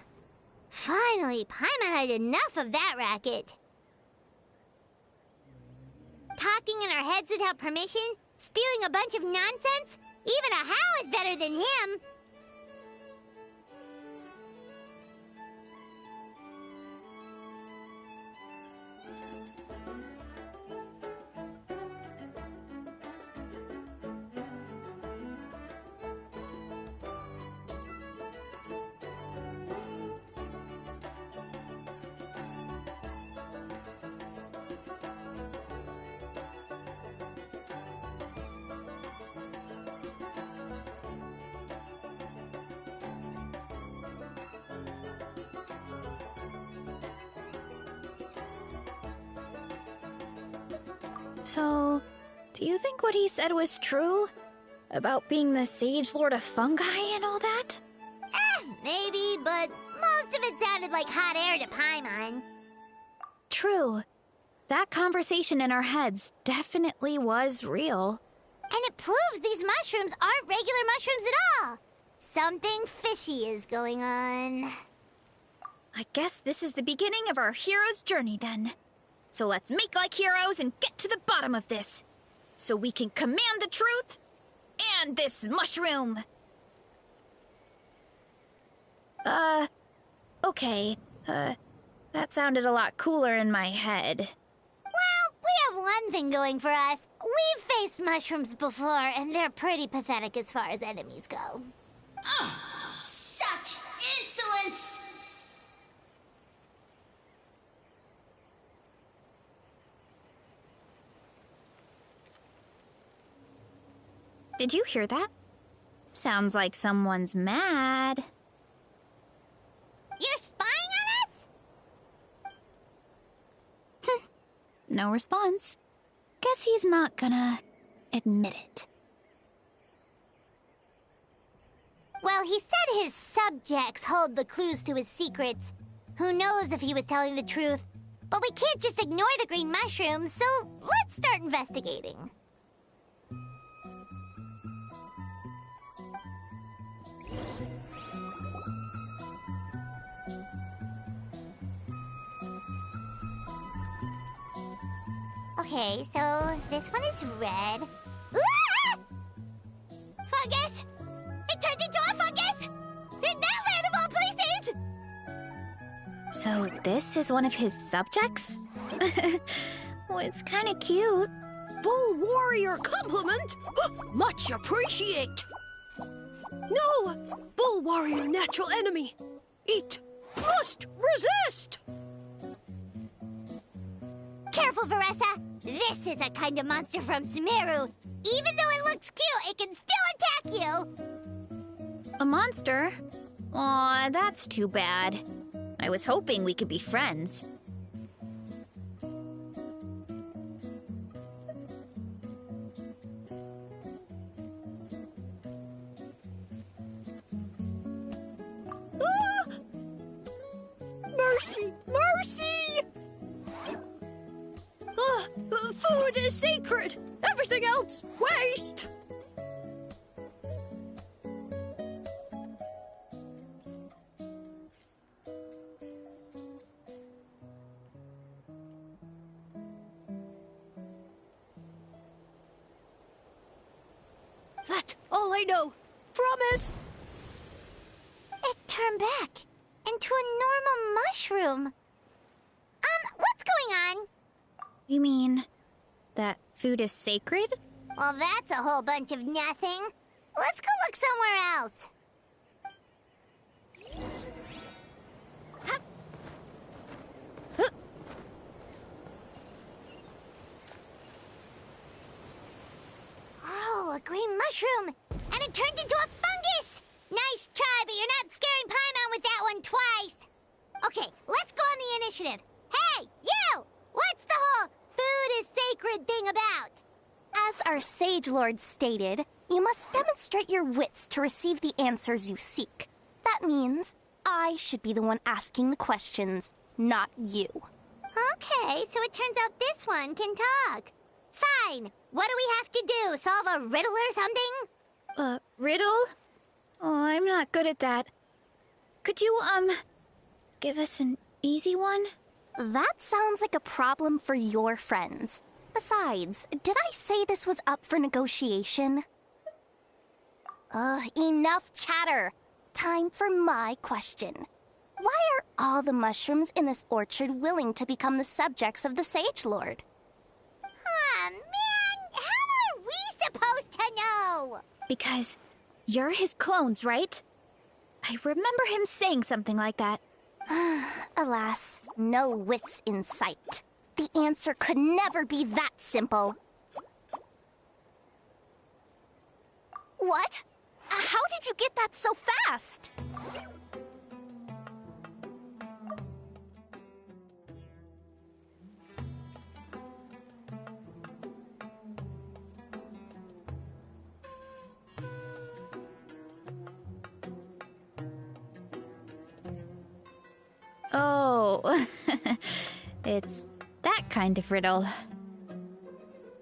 Finally, Paimon had enough of that racket. Talking in our heads without permission, spewing a bunch of nonsense. Even a Hal is better than him. So, do you think what he said was true? About being the Sage Lord of Fungi and all that? Maybe, but most of it sounded like hot air to Paimon. True. That conversation in our heads definitely was real. And it proves these mushrooms aren't regular mushrooms at all. Something fishy is going on. I guess this is the beginning of our hero's journey then. So let's make like heroes and get to the bottom of this. So we can command the truth and this mushroom. Okay. That sounded a lot cooler in my head. Well, we have one thing going for us. We've faced mushrooms before, and they're pretty pathetic as far as enemies go. Such insolence! Did you hear that? Sounds like someone's mad. You're spying on us? No response. Guess he's not gonna admit it. Well, he said his subjects hold the clues to his secrets. Who knows if he was telling the truth? But we can't just ignore the green mushrooms, so let's start investigating. Okay, so this one is red. Ah! Fungus! It turned into a fungus! In that land of all places! So this is one of his subjects? Well, it's kind of cute. Bull warrior compliment! Much appreciate! No! Bull warrior natural enemy! Eat! Must resist! Careful, Veressa! This is a kind of monster from Sumeru. Even though it looks cute, it can still attack you! A monster? Aw, that's too bad. I was hoping we could be friends. Ah! Mercy! Mercy! Food is sacred! Everything else, waste! That's all I know. Promise. It turned back into a normal mushroom. What's going on? You mean that food is sacred? Well, that's a whole bunch of nothing. Let's go look somewhere else. Oh, a green mushroom! And it turned into a fungus! Nice try, but you're not scaring Paimon with that one twice! Okay, let's go on the initiative. Hey, you! What's the whole food is sacred thing about? As our Sage Lord stated, you must demonstrate your wits to receive the answers you seek. That means I should be the one asking the questions, not you. Okay, so it turns out this one can talk. Fine. What do we have to do? Solve a riddle or something? Riddle? Oh, I'm not good at that. Could you, give us an easy one? That sounds like a problem for your friends. Besides, did I say this was up for negotiation? Enough chatter. Time for my question. Why are all the mushrooms in this orchard willing to become the subjects of the Sage Lord? Man, how are we supposed to know? Because you're his clones, right? I remember him saying something like that. Alas, no wits in sight. The answer could never be that simple. What? How did you get that so fast? Oh, it's that kind of riddle.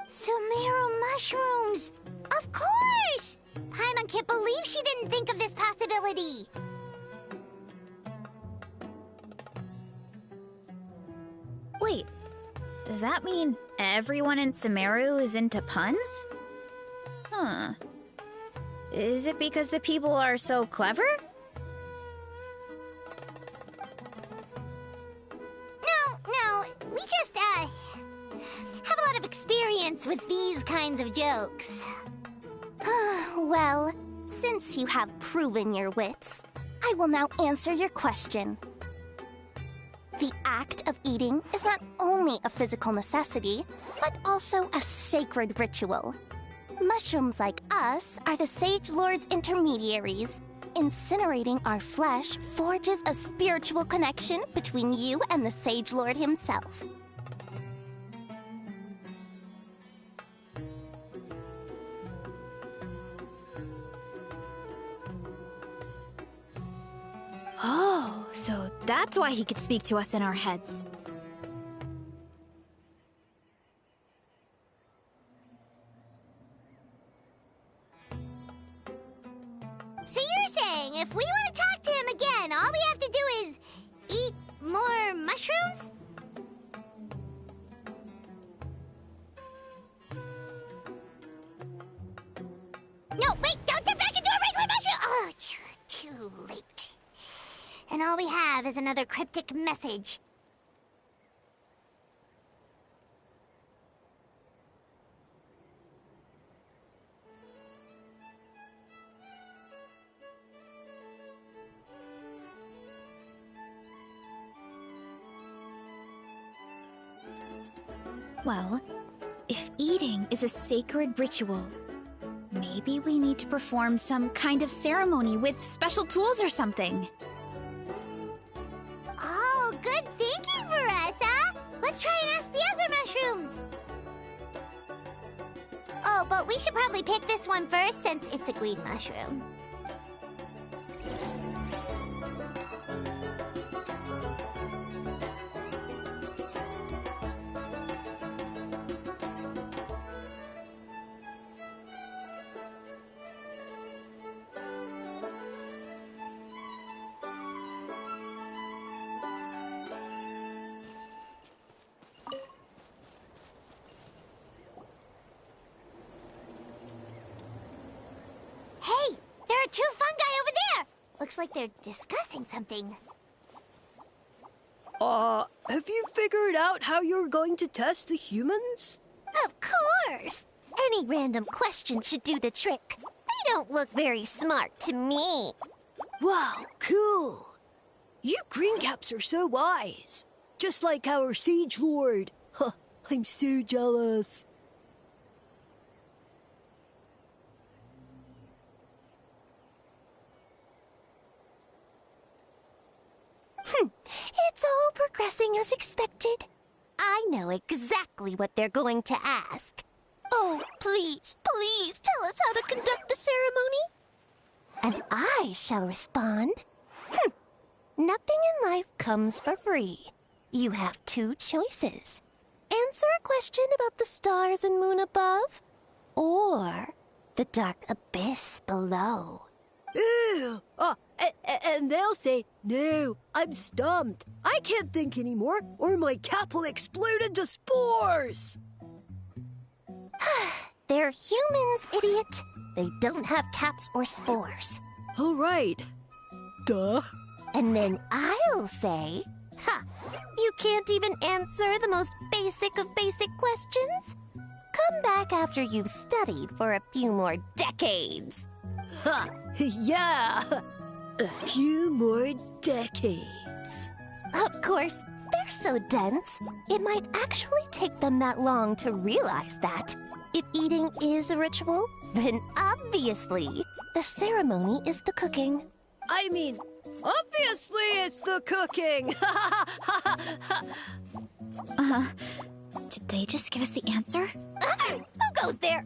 Sumeru mushrooms! Of course! Paimon can't believe she didn't think of this possibility. Wait, does that mean everyone in Sumeru is into puns? Huh. Is it because the people are so clever? No, we just, have a lot of experience with these kinds of jokes. Well, since you have proven your wits, I will now answer your question. The act of eating is not only a physical necessity, but also a sacred ritual. Mushrooms like us are the Sage Lord's intermediaries. Incinerating our flesh forges a spiritual connection between you and the Sage Lord himself. Oh, so that's why he could speak to us in our heads. So you're saying if we want to talk to him again, all we have to do is eat more mushrooms? No, wait, don't turn back into a regular mushroom! Oh, too late. And all we have is another cryptic message. Well, if eating is a sacred ritual, maybe we need to perform some kind of ceremony with special tools or something. Oh, good thinking, Veressa! Let's try and ask the other mushrooms! Oh, but we should probably pick this one first since it's a green mushroom. looks like they're discussing something. Have you figured out how you're going to test the humans? Of course! Any random question should do the trick. They don't look very smart to me. Wow, cool! You Greencaps are so wise. Just like our Sage Lord. Huh, I'm so jealous. It's all progressing as expected. I know exactly what they're going to ask. Oh, please, please tell us how to conduct the ceremony. And I shall respond. Nothing in life comes for free. You have two choices. Answer a question about the stars and moon above, or the dark abyss below. Ew! And they'll say, no, I'm stumped. I can't think anymore, or my cap will explode into spores. They're humans, idiot. They don't have caps or spores. All right. Duh. And then I'll say, you can't even answer the most basic of basic questions? Come back after you've studied for a few more decades. Ha! Yeah! A few more decades. Of course, they're so dense, it might actually take them that long to realize that. If eating is a ritual, then obviously the ceremony is the cooking. I mean, obviously it's the cooking! Did they just give us the answer? Who goes there?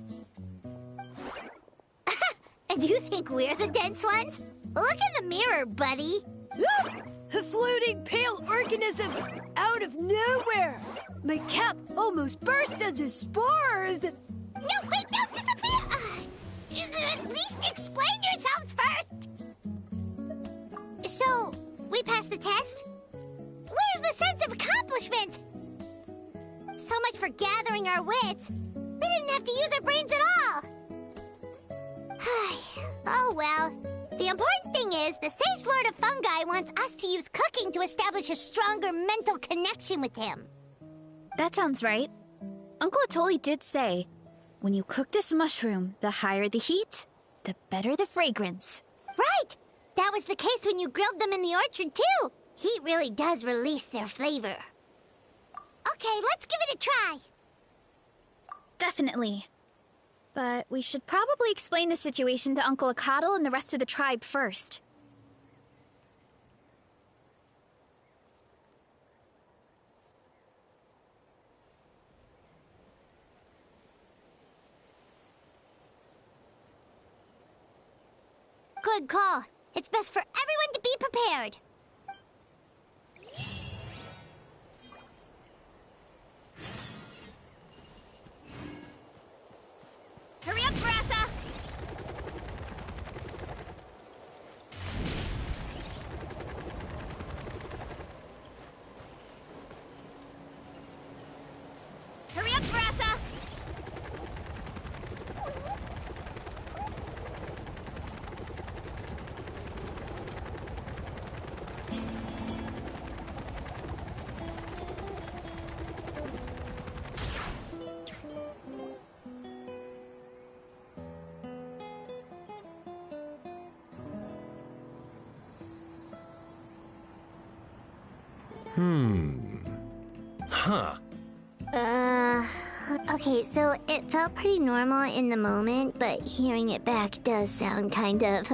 And you think we're the dense ones? Look in the mirror, buddy. A floating pale organism out of nowhere! My cap almost burst into spores! No, wait, don't disappear! At least explain yourselves first! So, we passed the test? Where's the sense of accomplishment? So much for gathering our wits. We didn't have to use our brains at all. Oh well. The important thing is, the Sage Lord of Fungi wants us to use cooking to establish a stronger mental connection with him. That sounds right. Uncle Atoli did say, when you cook this mushroom, the higher the heat, the better the fragrance. Right! That was the case when you grilled them in the orchard, too. Heat really does release their flavor. Okay, let's give it a try. Definitely. But we should probably explain the situation to Uncle Acatl and the rest of the tribe first. Good call. It's best for everyone to be prepared. Hurry up, Brassa! Hurry up, Brassa! Okay, so it felt pretty normal in the moment, but hearing it back does sound kind of,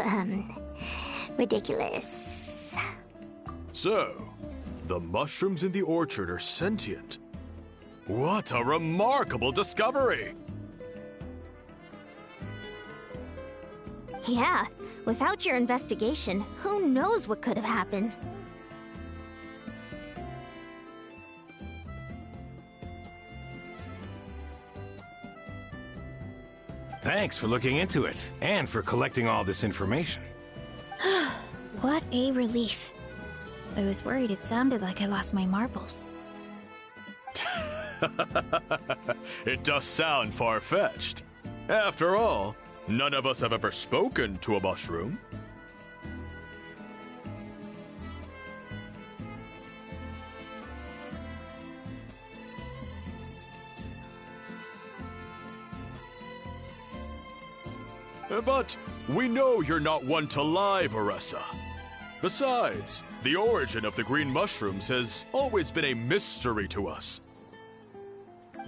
ridiculous. So, the mushrooms in the orchard are sentient. What a remarkable discovery! Yeah, without your investigation, who knows what could have happened? Thanks for looking into it, and for collecting all this information. What a relief. I was worried it sounded like I lost my marbles. It does sound far-fetched. After all, none of us have ever spoken to a mushroom. But we know you're not one to lie, Veressa. Besides, the origin of the green mushrooms has always been a mystery to us.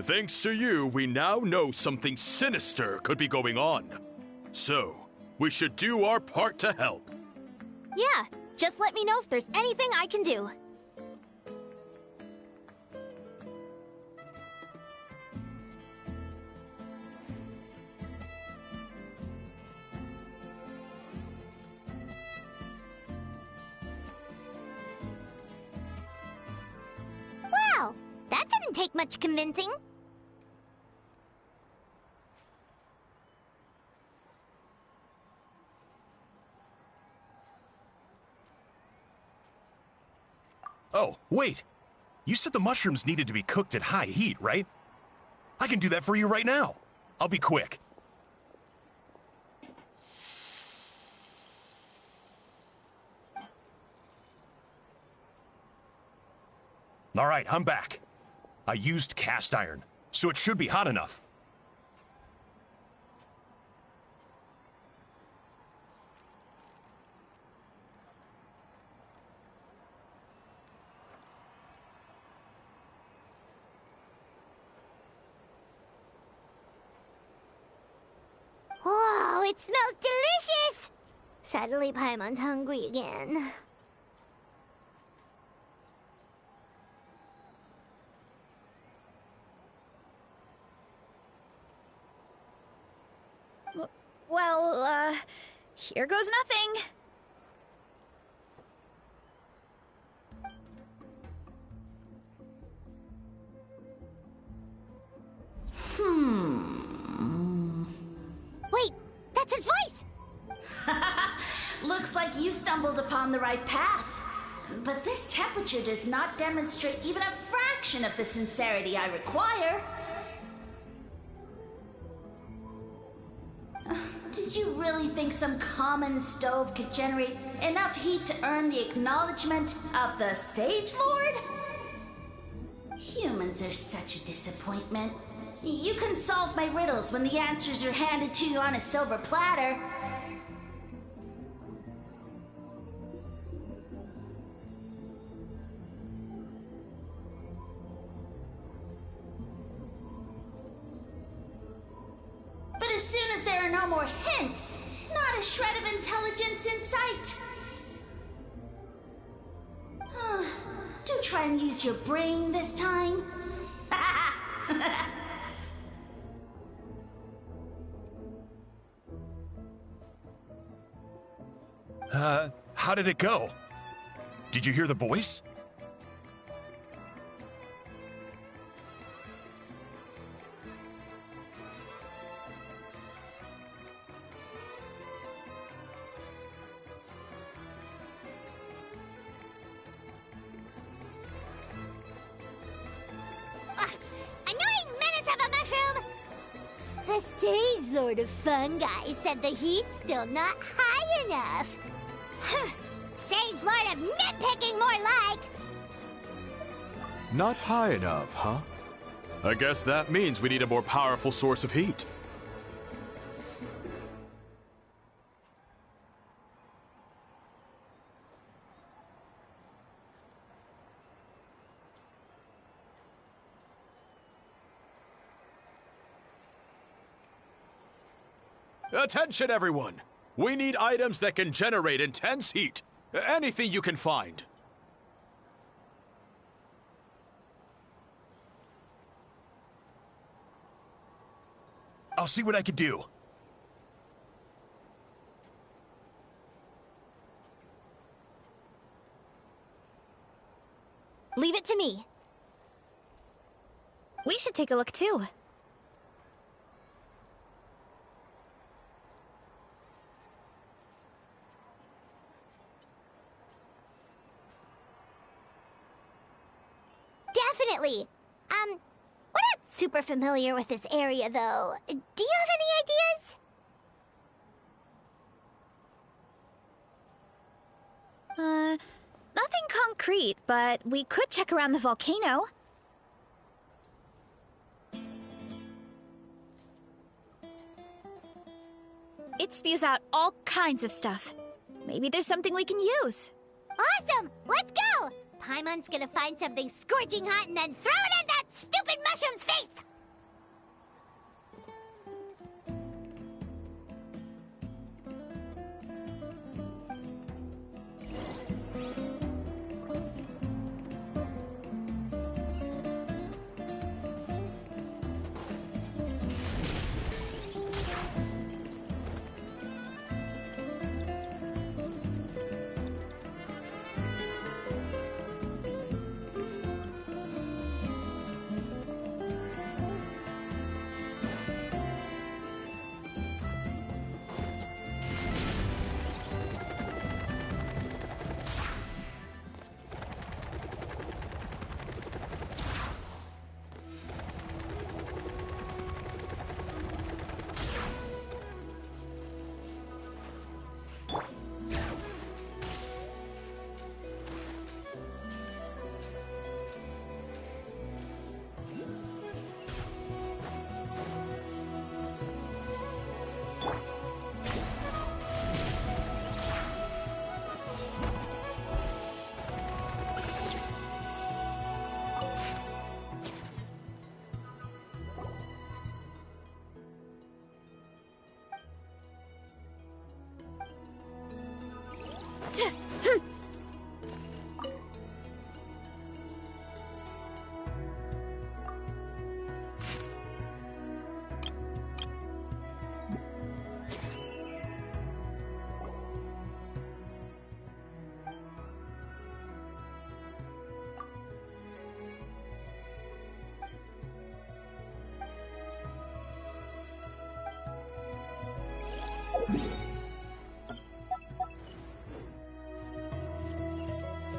Thanks to you, we now know something sinister could be going on. So, we should do our part to help. Yeah, just let me know if there's anything I can do. Wow, that didn't take much convincing. Oh, wait! You said the mushrooms needed to be cooked at high heat, right? I can do that for you right now. I'll be quick. All right, I'm back. I used cast iron, so it should be hot enough. Whoa, it smells delicious! Suddenly Paimon's hungry again. Well, here goes nothing. Wait, that's his voice! Looks like you stumbled upon the right path. But this temperature does not demonstrate even a fraction of the sincerity I require. Did you really think some common stove could generate enough heat to earn the acknowledgement of the Sage Lord? Humans are such a disappointment. You can solve my riddles when the answers are handed to you on a silver platter. But as soon as there are no more hints, not a shred of intelligence in sight. Do try and use your brain this time. How did it go? Did you hear the voice? Annoying menace of a mushroom! The Sage Lord of Fungi said the heat's still not high enough. Sage Lord of nitpicking, more like! Not high enough, huh? I guess that means we need a more powerful source of heat. Attention, everyone! We need items that can generate intense heat. Anything you can find. I'll see what I can do. Leave it to me. We should take a look too. Definitely. We're not super familiar with this area, though. Do you have any ideas? Nothing concrete, but we could check around the volcano. It spews out all kinds of stuff. Maybe there's something we can use. Awesome! Let's go! Paimon's gonna find something scorching hot and then throw it in that stupid mushroom's face!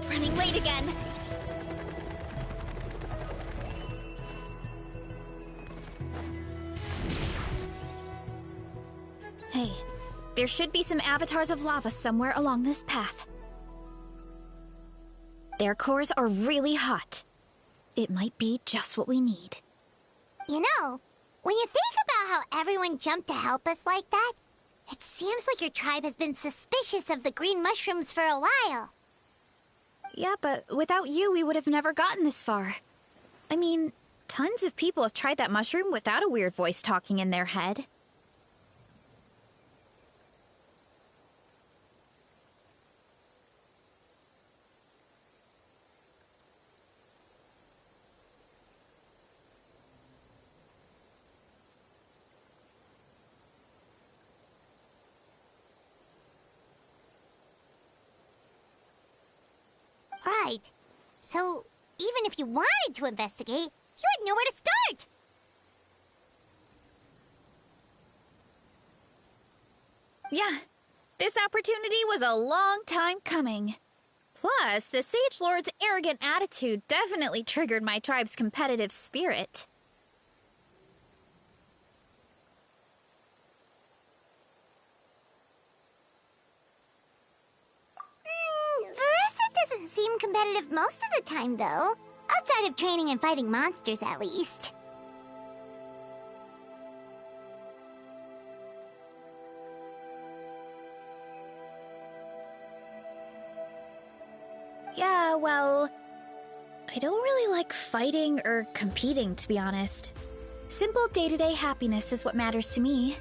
Running late again. Hey, there should be some avatars of lava somewhere along this path. Their cores are really hot. It might be just what we need. You know, when you think about how everyone jumped to help us like that, it seems like your tribe has been suspicious of the green mushrooms for a while. Yeah, but without you, we would have never gotten this far. I mean, tons of people have tried that mushroom without a weird voice talking in their head. Right. So, even if you wanted to investigate, you had nowhere to start! Yeah, this opportunity was a long time coming. Plus, the Sage Lord's arrogant attitude definitely triggered my tribe's competitive spirit. Veressa doesn't seem competitive most of the time, though. Outside of training and fighting monsters, at least. Yeah, well, I don't really like fighting or competing, to be honest. Simple day-to-day happiness is what matters to me.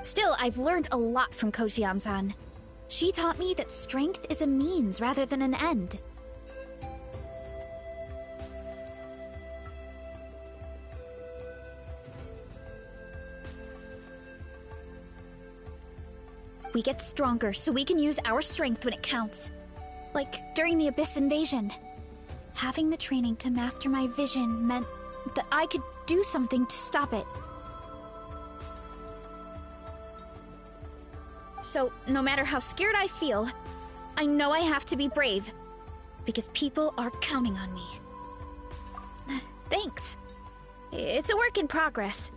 Still, I've learned a lot from Kojian-san. She taught me that strength is a means rather than an end. We get stronger so we can use our strength when it counts. Like during the Abyss invasion. Having the training to master my vision meant that I could do something to stop it. So, no matter how scared I feel, I know I have to be brave. Because people are counting on me. Thanks. It's a work in progress.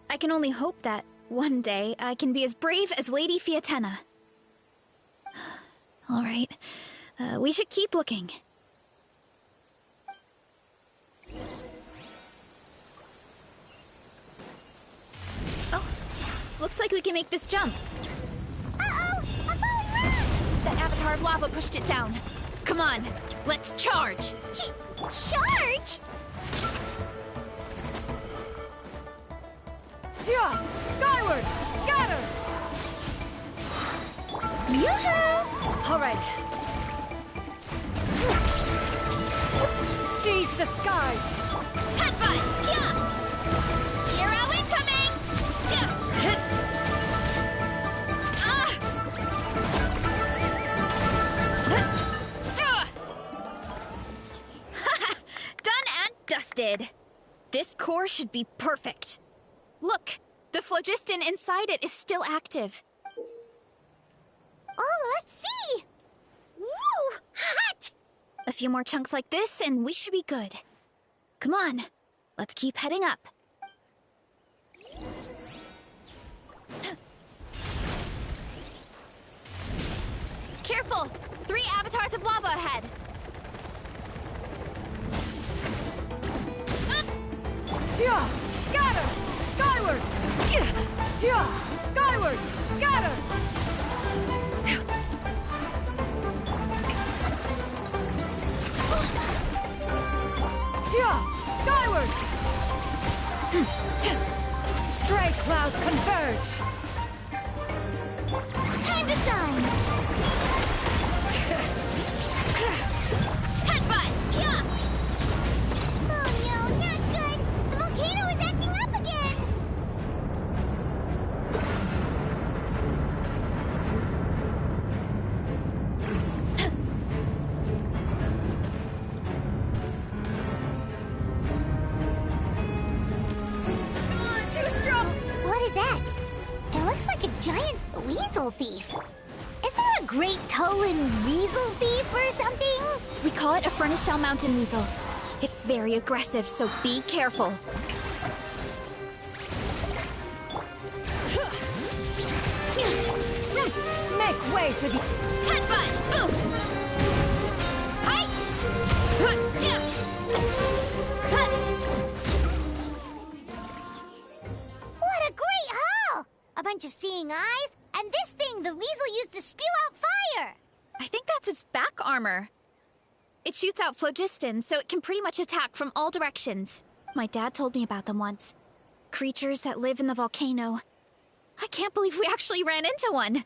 I can only hope that one day I can be as brave as Lady Fiatenna. All right. We should keep looking. Oh, looks like we can make this jump. Uh-oh! I'm falling rock! That avatar of lava pushed it down. Come on, let's charge! Charge? Yeah! Skyward! Scatter! Yoo-hoo! All right. Seize the skies! Headbutt! Yeah! Hero incoming! Done and dusted. This core should be perfect. Look, the phlogiston inside it is still active. Oh, let's see! Woo! Hot! A few more chunks like this, and we should be good. Come on, let's keep heading up. Careful! 3 avatars of lava ahead! Yeah! Scatter! Skyward! Yeah! Skyward! Scatter! Yeah! Skyward! Stray clouds converge! Time to shine! Headbutt! Yeah! Oh no, not good! The volcano is acting up again! Too strong! What is that? It looks like a giant weasel thief. Is there a great Tolan weasel thief or something? We call it a Furnace Shell Mountain Weasel. It's very aggressive, so be careful. Make way for the... Headbutt! Boot! Hi! What a great haul! A bunch of seeing eyes, and this thing the weasel used to spew out fire! I think that's its back armor. It shoots out phlogiston, so it can pretty much attack from all directions. My dad told me about them once. Creatures that live in the volcano. I can't believe we actually ran into one.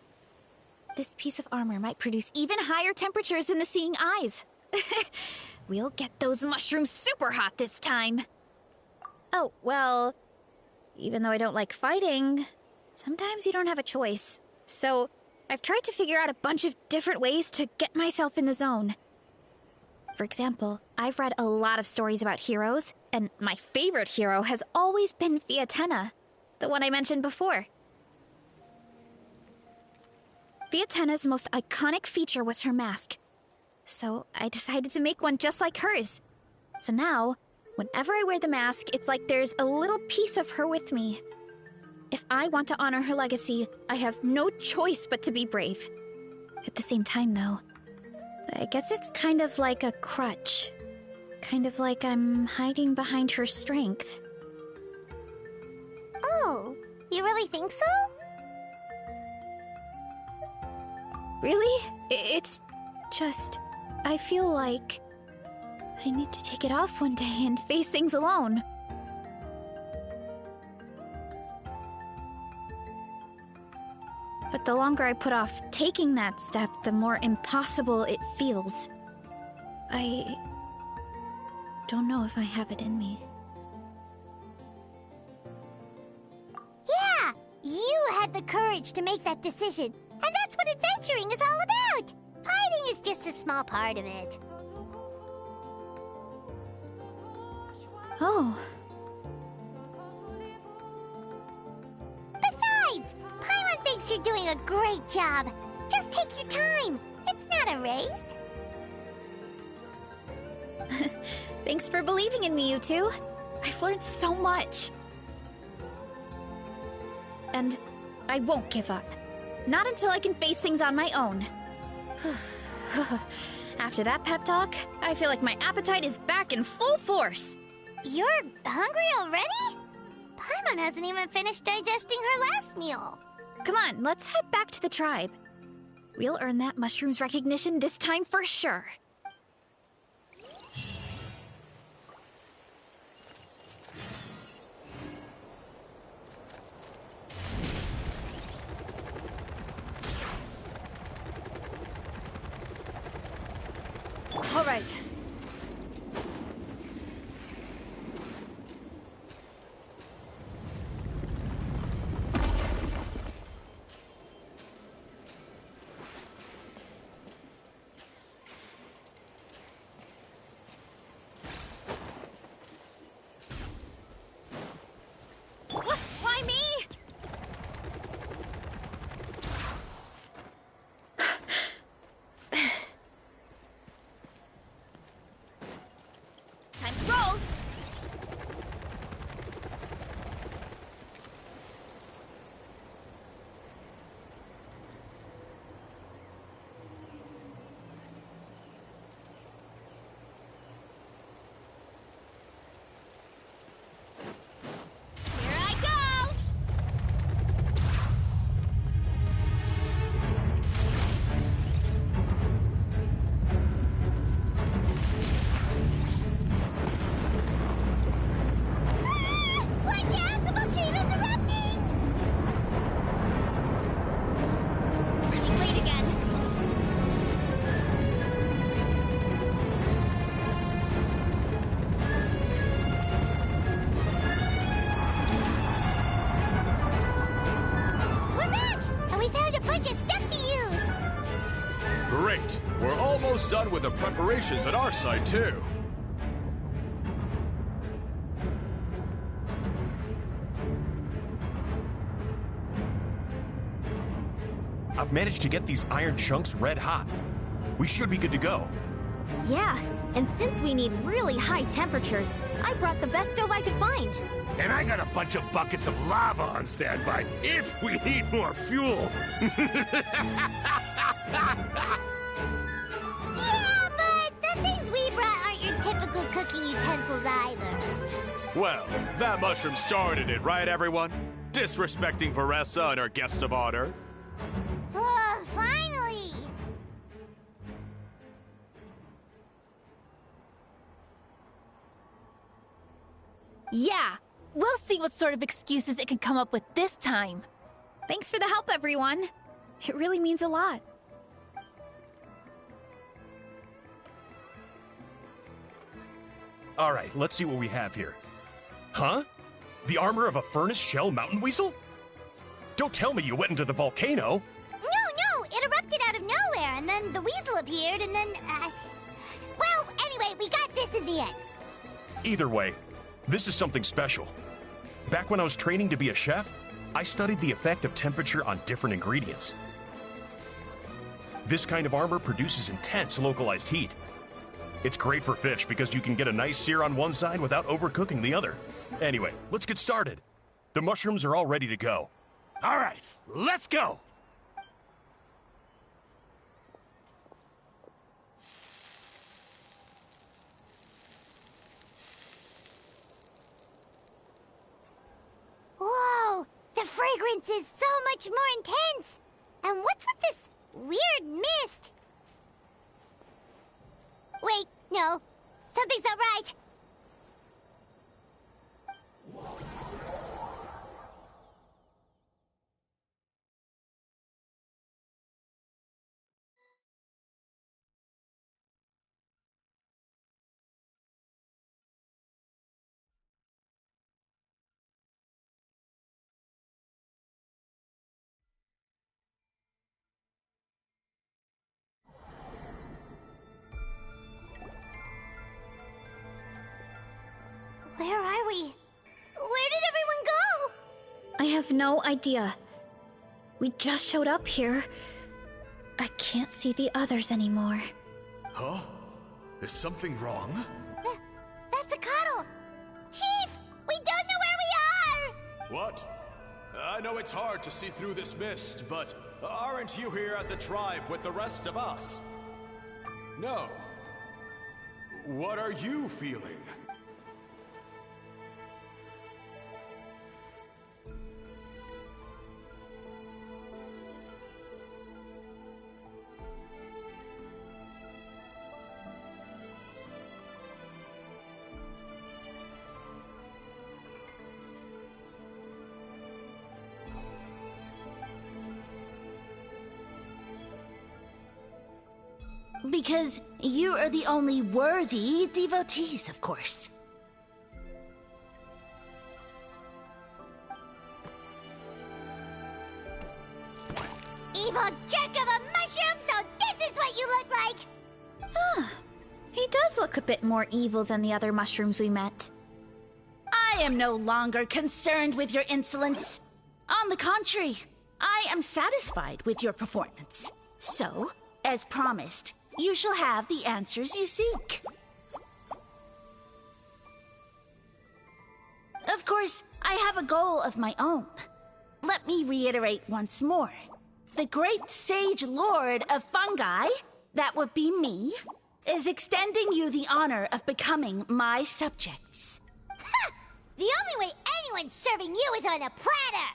This piece of armor might produce even higher temperatures than the seeing eyes. We'll get those mushrooms super hot this time. Oh, well, even though I don't like fighting, sometimes you don't have a choice. So I've tried to figure out a bunch of different ways to get myself in the zone. For example, I've read a lot of stories about heroes, and my favorite hero has always been Fiatenna, the one I mentioned before. Fiatenna's most iconic feature was her mask, so I decided to make one just like hers. So now, whenever I wear the mask, it's like there's a little piece of her with me. If I want to honor her legacy, I have no choice but to be brave. At the same time, though, I guess it's kind of like a crutch. Kind of like I'm hiding behind her strength. Oh, you really think so? Really? It's just... I feel like I need to take it off one day and face things alone. But the longer I put off taking that step, the more impossible it feels. I don't know if I have it in me. Yeah! You had the courage to make that decision. And that's what adventuring is all about! Fighting is just a small part of it. Oh. Besides, Paimon thinks you're doing a great job. Just take your time. It's not a race. Thanks for believing in me, you two. I've learned so much. And I won't give up. Not until I can face things on my own. After that pep talk, I feel like my appetite is back in full force. You're hungry already? Paimon hasn't even finished digesting her last meal. Come on, let's head back to the tribe. We'll earn that mushroom's recognition this time for sure. All right. Why me? Time to roll. Here I go. Watch out! The volcano's erupting! We're too late again. We're back! And we found a bunch of stuff to use! Great! We're almost done with the preparations at our side, too. I've managed to get these iron chunks red hot. We should be good to go. Yeah, and since we need really high temperatures, I brought the best stove I could find. And I got a bunch of buckets of lava on standby if we need more fuel. Yeah, but the things we brought aren't your typical cooking utensils either. Well, that mushroom started it, right, everyone? Disrespecting Veressa and her guest of honor. Oh, finally! Yeah, we'll see what sort of excuses it can come up with this time. Thanks for the help, everyone. It really means a lot. All right, let's see what we have here. Huh? The armor of a furnace shell mountain weasel? Don't tell me you went into the volcano. No, it erupted out of nowhere, and then the weasel appeared, and then, well, anyway, we got this in the end. Either way, this is something special. Back when I was training to be a chef, I studied the effect of temperature on different ingredients. This kind of armor produces intense localized heat. It's great for fish because you can get a nice sear on one side without overcooking the other. Anyway, let's get started. The mushrooms are all ready to go. All right, let's go. Whoa, the fragrance is so much more intense. And what's with this weird mist? Wait, no, something's not right. Where are we? Where did everyone go? I have no idea. We just showed up here. I can't see the others anymore. Huh? Is something wrong? That's a cuddle. Chief, we don't know where we are. What? I know it's hard to see through this mist, but aren't you here at the tribe with the rest of us? No. What are you feeling? Because you are the only worthy devotees, of course. Evil jerk of a mushroom, so this is what you look like! Huh. He does look a bit more evil than the other mushrooms we met. I am no longer concerned with your insolence. On the contrary, I am satisfied with your performance. So, as promised, you shall have the answers you seek. Of course, I have a goal of my own. Let me reiterate once more. The great sage lord of fungi, that would be me, is extending you the honor of becoming my subjects. Ha! The only way anyone's serving you is on a platter!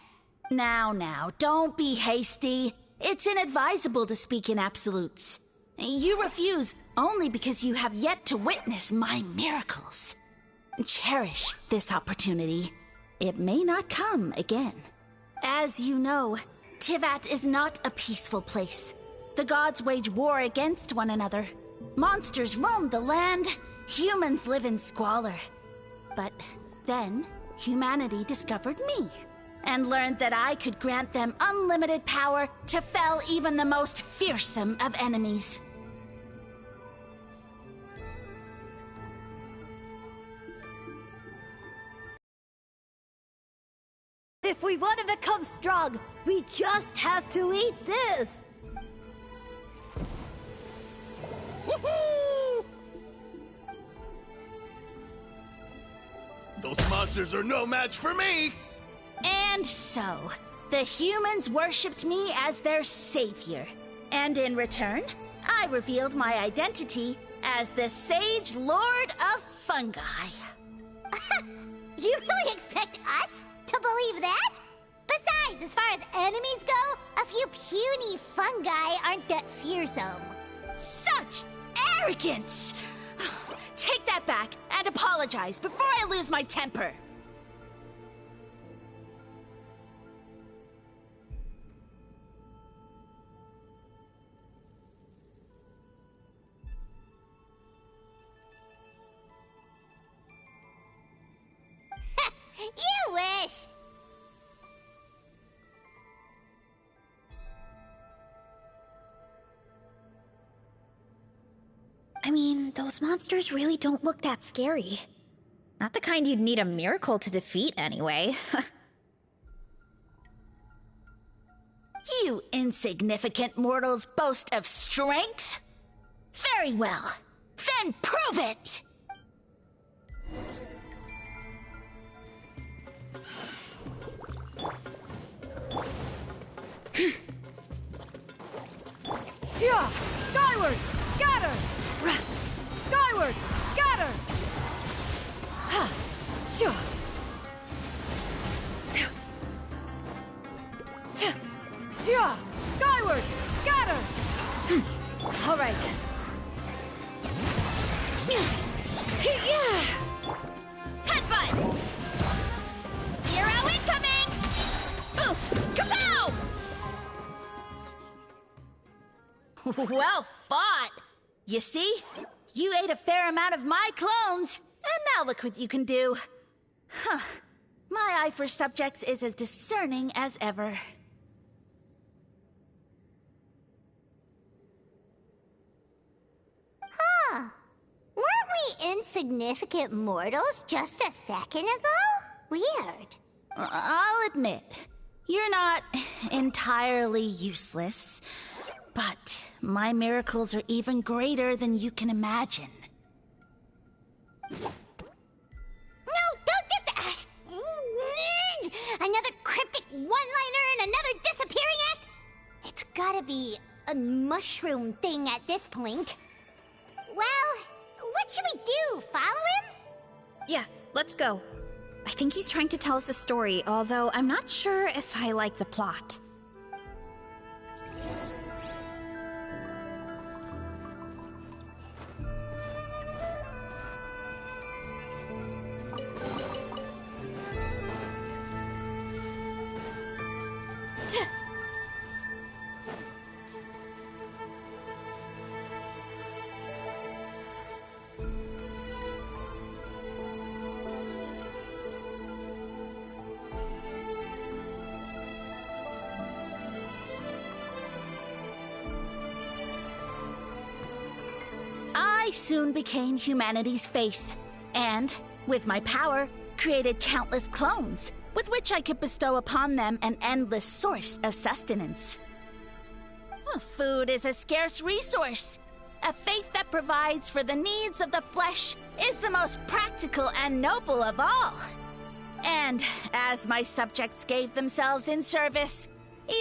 Now, don't be hasty. It's inadvisable to speak in absolutes. You refuse only because you have yet to witness my miracles. Cherish this opportunity. It may not come again. As you know, Tivat is not a peaceful place. The gods wage war against one another. Monsters roam the land. Humans live in squalor. But then, humanity discovered me and learned that I could grant them unlimited power to fell even the most fearsome of enemies. If we want to become strong, we just have to eat this! Woohoo! Those monsters are no match for me! And so, the humans worshipped me as their savior. And in return, I revealed my identity as the Sage Lord of Fungi. You really expect us to believe that? Besides, as far as enemies go, a few puny fungi aren't that fearsome. Such arrogance! Take that back and apologize before I lose my temper. You wish! I mean, those monsters really don't look that scary. Not the kind you'd need a miracle to defeat, anyway. You insignificant mortals boast of strength? Very well. Then prove it! Yeah! Skyward! Scatter! Skyward! Scatter! Ha! Sure. Yeah! Skyward! Scatter! All right. Headbutt! Zero incoming! Oof! Kapow! Well fought! You see? You ate a fair amount of my clones, and now look what you can do. Huh. My eye for subjects is as discerning as ever. Huh. Weren't we insignificant mortals just a second ago? Weird. I'll admit, you're not entirely useless, but my miracles are even greater than you can imagine. No, don't just... Another cryptic one-liner gotta be a mushroom thing at this point. Well, what should we do? Follow him? Yeah, let's go. I think he's trying to tell us a story, although I'm not sure if I like the plot. I soon became humanity's faith, and, with my power, created countless clones, with which I could bestow upon them an endless source of sustenance. Food is a scarce resource. A faith that provides for the needs of the flesh is the most practical and noble of all. And as my subjects gave themselves in service,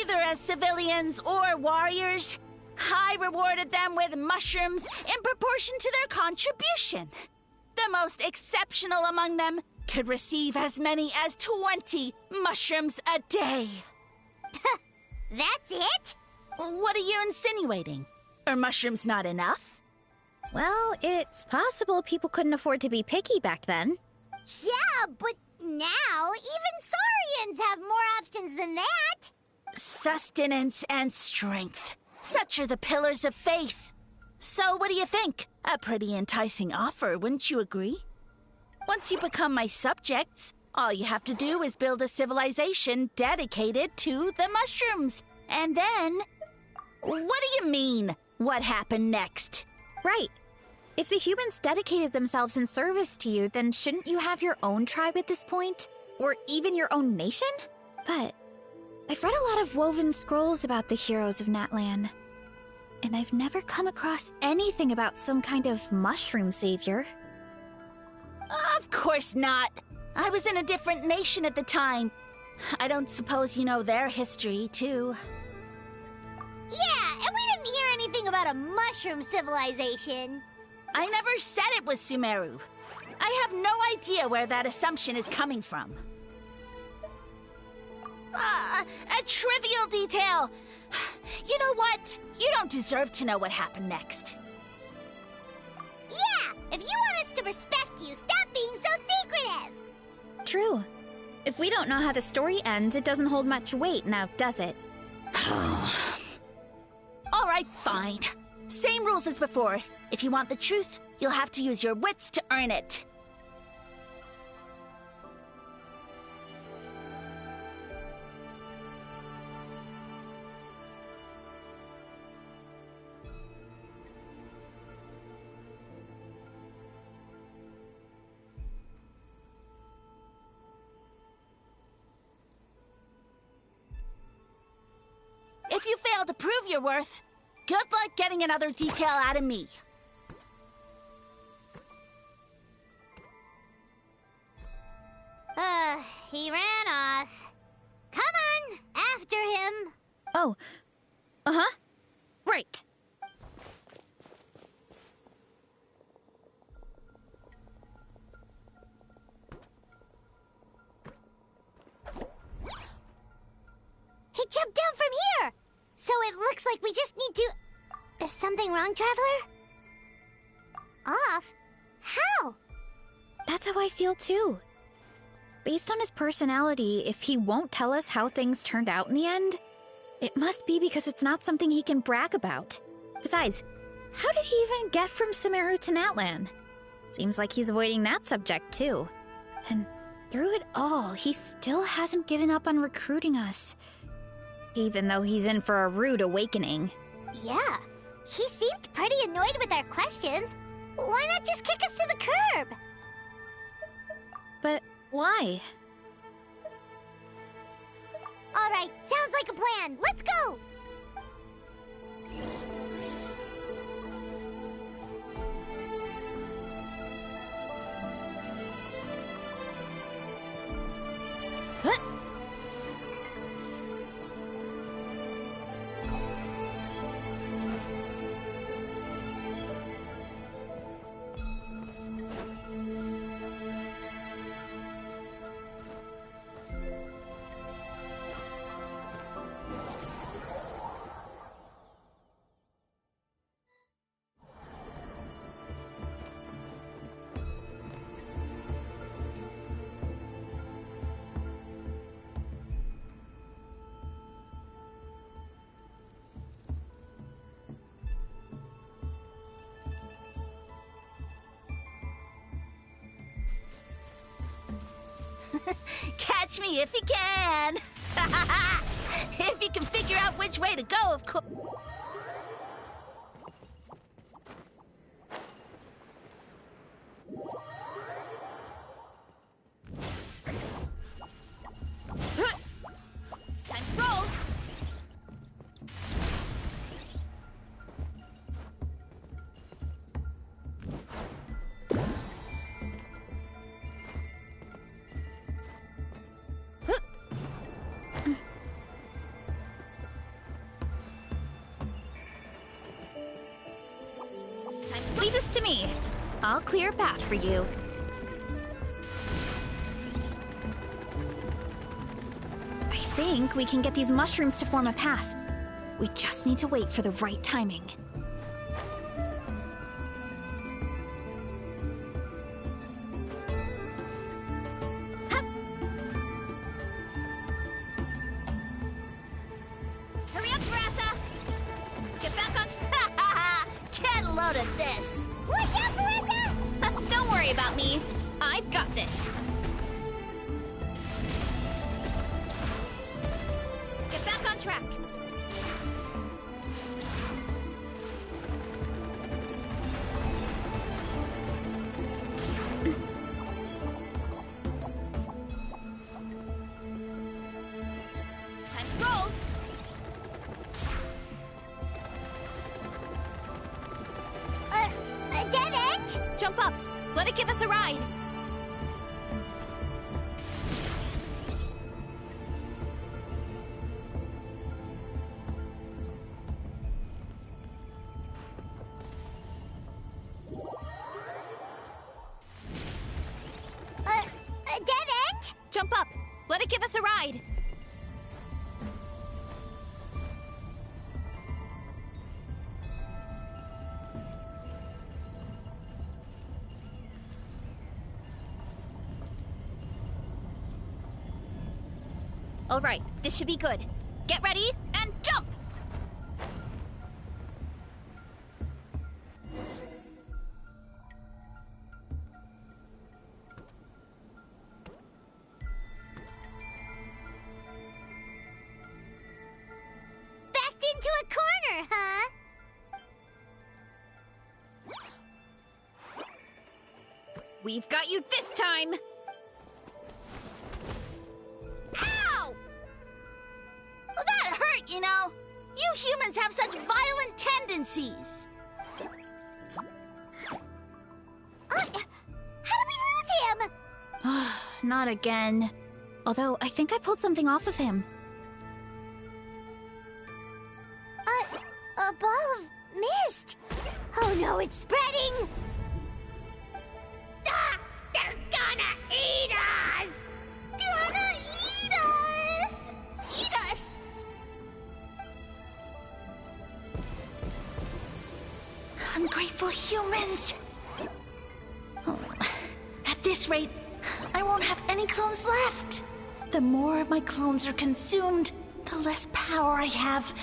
either as civilians or warriors, I rewarded them with mushrooms in proportion to their contribution. The most exceptional among them could receive as many as 20 mushrooms a day. That's it? What are you insinuating? Are mushrooms not enough? Well, it's possible people couldn't afford to be picky back then. Yeah, but now even Saurians have more options than that. Sustenance and strength. Such are the pillars of faith. So what do you think? A pretty enticing offer, wouldn't you agree? Once you become my subjects, all you have to do is build a civilization dedicated to the mushrooms. And then... What do you mean, what happened next? Right. If the humans dedicated themselves in service to you, then shouldn't you have your own tribe at this point? Or even your own nation? But I've read a lot of woven scrolls about the heroes of Natlan, and I've never come across anything about some kind of mushroom savior. Of course not. I was in a different nation at the time. I don't suppose you know their history, too. Yeah, and we didn't hear anything about a mushroom civilization. I never said it was Sumeru. I have no idea where that assumption is coming from. A trivial detail. You know what? You don't deserve to know what happened next. Yeah, if you want us to respect you, stop being so secretive. True. If we don't know how the story ends, it doesn't hold much weight now, does it? All right, fine. Same rules as before. If you want the truth, you'll have to use your wits to earn it. If you fail to prove your worth, good luck getting another detail out of me. He ran off. Come on, after him. Oh. Uh-huh. Right. He jumped down from here! So it looks like we just need to... Is something wrong, Traveler? Off? How? That's how I feel too. Based on his personality, if he won't tell us how things turned out in the end, it must be because it's not something he can brag about. Besides, how did he even get from Sumeru to Natlan? Seems like he's avoiding that subject too. And through it all, he still hasn't given up on recruiting us. Even though he's in for a rude awakening. Yeah, he seemed pretty annoyed with our questions. Why not just kick us to the curb? But why? All right, sounds like a plan. Let's go! Catch me if you can. If you can figure out which way to go, of course. Time to roll. Leave this to me. I'll clear a path for you. I think we can get these mushrooms to form a path. We just need to wait for the right timing. Hup. Hurry up, Veressa! Get back on... Get a load of this. Watch out, Veressa! Don't worry about me. I've got this. Get back on track. Time to roll. A dead end? Jump up. Let it give us a ride. A dead end? Jump up. Let it give us a ride. All right, this should be good. Get ready and jump! Backed into a corner, huh? We've got you this time! Ow! Well, that hurt, you know. You humans have such violent tendencies. How did we lose him? Not again. Although, I think I pulled something off of him. A ball of mist. Oh no, it's spreading. Ah! They're gonna eat us! Gonna eat us! Eat us! Ungrateful humans! Oh, at this rate, I won't have any clones left. The more my clones are consumed, the less power I have.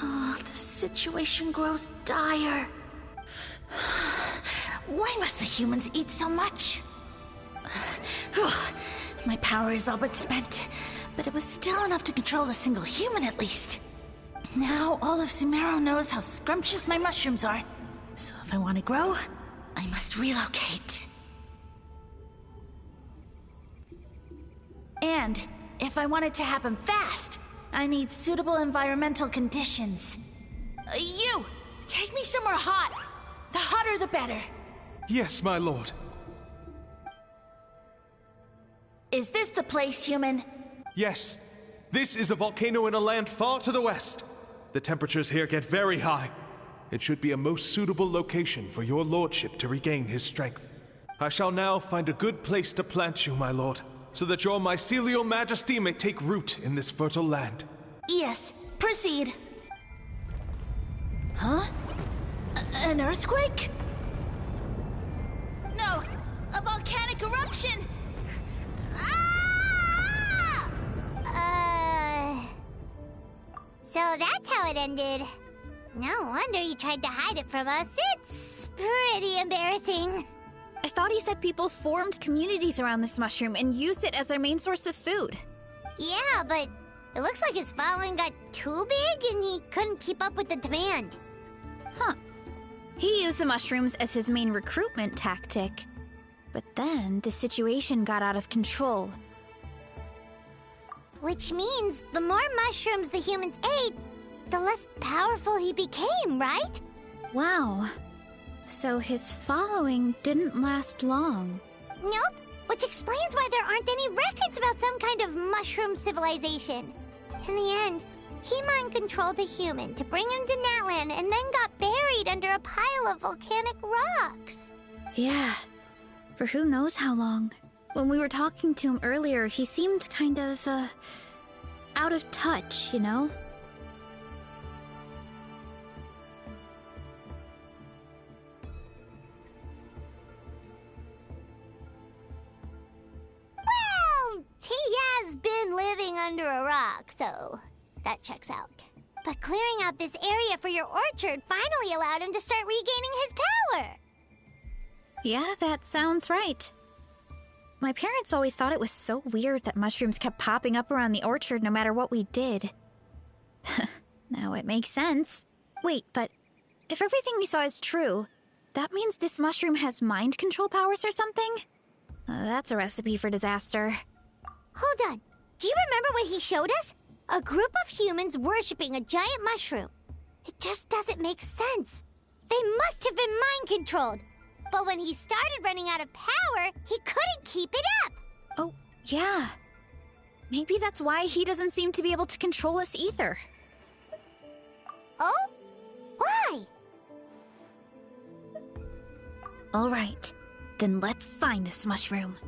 Oh, the situation grows dire. Why must the humans eat so much? My power is all but spent, but it was still enough to control a single human at least. Now all of Sumeru knows how scrumptious my mushrooms are. So if I want to grow, I must relocate. And if I want it to happen fast, I need suitable environmental conditions. You! Take me somewhere hot. The hotter the better. Yes, my lord. Is this the place, human? Yes. This is a volcano in a land far to the west. The temperatures here get very high. It should be a most suitable location for your lordship to regain his strength. I shall now find a good place to plant you, my lord, so that your mycelial majesty may take root in this fertile land. Yes, proceed. Huh? An earthquake? No, a volcanic eruption! So that's how it ended. No wonder you tried to hide it from us. It's pretty embarrassing. I thought he said people formed communities around this mushroom and used it as their main source of food. Yeah, but it looks like his following got too big and he couldn't keep up with the demand. Huh. He used the mushrooms as his main recruitment tactic. But then the situation got out of control. Which means the more mushrooms the humans ate, the less powerful he became, right? Wow. So his following didn't last long. Nope, which explains why there aren't any records about some kind of mushroom civilization. In the end, he mind-controlled a human to bring him to Natlan and then got buried under a pile of volcanic rocks. Yeah, for who knows how long. When we were talking to him earlier, he seemed kind of, out of touch, you know? Well, he has been living under a rock, so that checks out. But clearing out this area for your orchard finally allowed him to start regaining his power. Yeah, that sounds right. My parents always thought it was so weird that mushrooms kept popping up around the orchard no matter what we did. Now it makes sense. Wait, but if everything we saw is true, that means this mushroom has mind control powers or something? That's a recipe for disaster. Hold on. Do you remember what he showed us? A group of humans worshipping a giant mushroom. It just doesn't make sense. They must have been mind-controlled. But when he started running out of power, he couldn't keep it up. Oh, yeah. Maybe that's why he doesn't seem to be able to control us either. Oh? Why? All right. Then let's find this mushroom.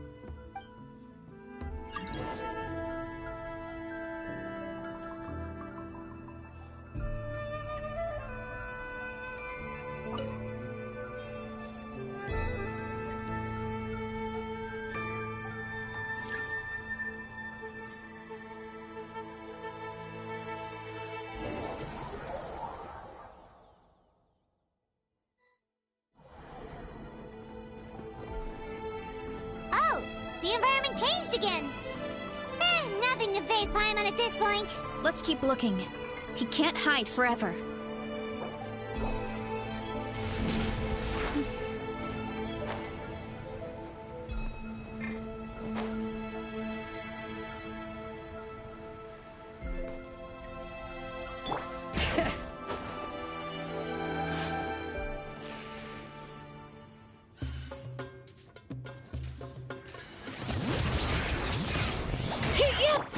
The environment changed again. Nothing to faze Paimon at this point. Let's keep looking. He can't hide forever.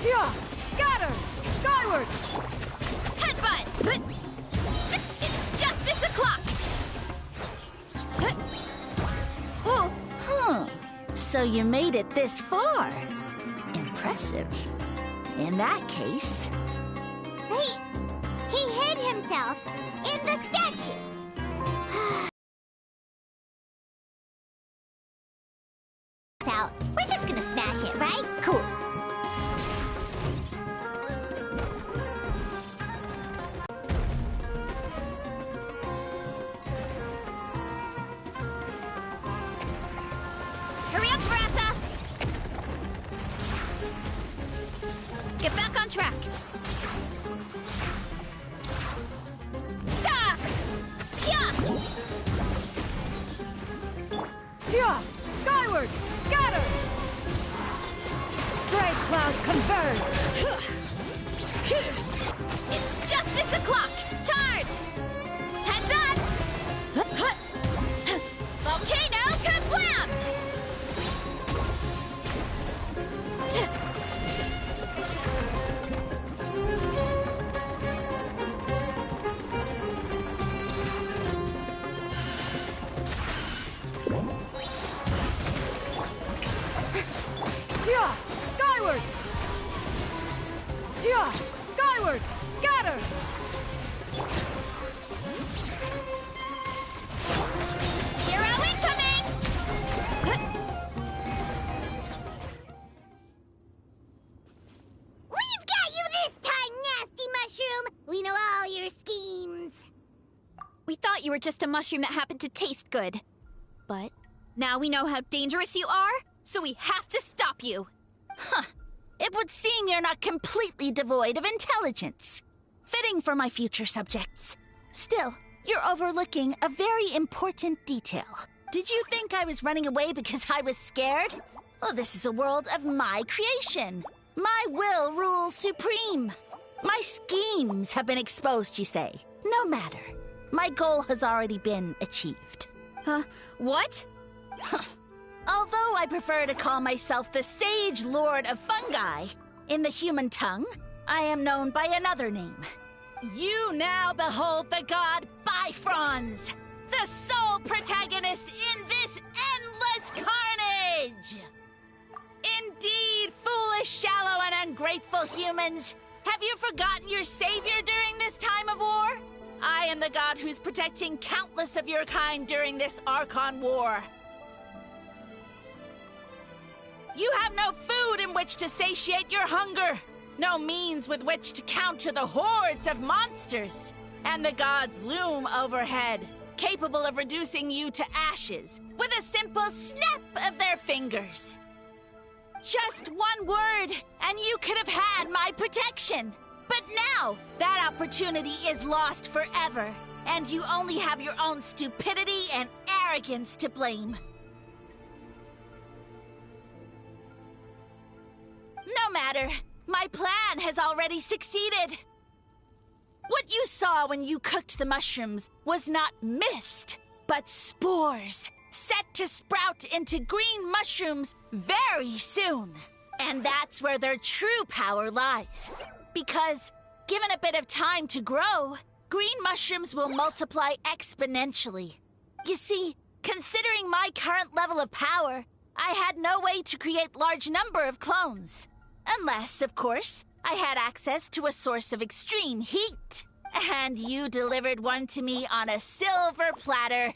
Here! Scatter! Skyward! Headbutt! It's justice o'clock! Oh, so you made it this far. Impressive. In that case... He hid himself in the statue. Out. We're just gonna smash it, right? Cool. Hurry up, Veressa! Get back on track. Ta! Yeah! Here! Skyward! Scatter! Stray clouds converge! It's justice o'clock! Charge! Heads up! Volcano kablam! Here! Skyward! Here! Skyward! Scatter! Hero incoming! We've got you this time, nasty mushroom! We know all your schemes. We thought you were just a mushroom that happened to taste good. But Now we know how dangerous you are, so we have to stop you. Huh. It would seem you're not completely devoid of intelligence. Fitting for my future subjects. Still, you're overlooking a very important detail. Did you think I was running away because I was scared? Oh, this is a world of my creation. My will rules supreme. My schemes have been exposed, you say. No matter. My goal has already been achieved. What? Although I prefer to call myself the Sage Lord of Fungi, in the human tongue, I am known by another name. You now behold the god Bifrons, the sole protagonist in this endless carnage! Indeed, foolish, shallow, and ungrateful humans, have you forgotten your savior during this time of war? I am the god who's protecting countless of your kind during this Archon War. You have no food in which to satiate your hunger, no means with which to counter the hordes of monsters, and the gods loom overhead, capable of reducing you to ashes with a simple snap of their fingers. Just one word, and you could have had my protection. But now, that opportunity is lost forever, and you only have your own stupidity and arrogance to blame. No matter, my plan has already succeeded. What you saw when you cooked the mushrooms was not mist, but spores, set to sprout into green mushrooms very soon. And that's where their true power lies. Because, given a bit of time to grow, green mushrooms will multiply exponentially. You see, considering my current level of power, I had no way to create large number of clones. Unless, of course, I had access to a source of extreme heat. And you delivered one to me on a silver platter.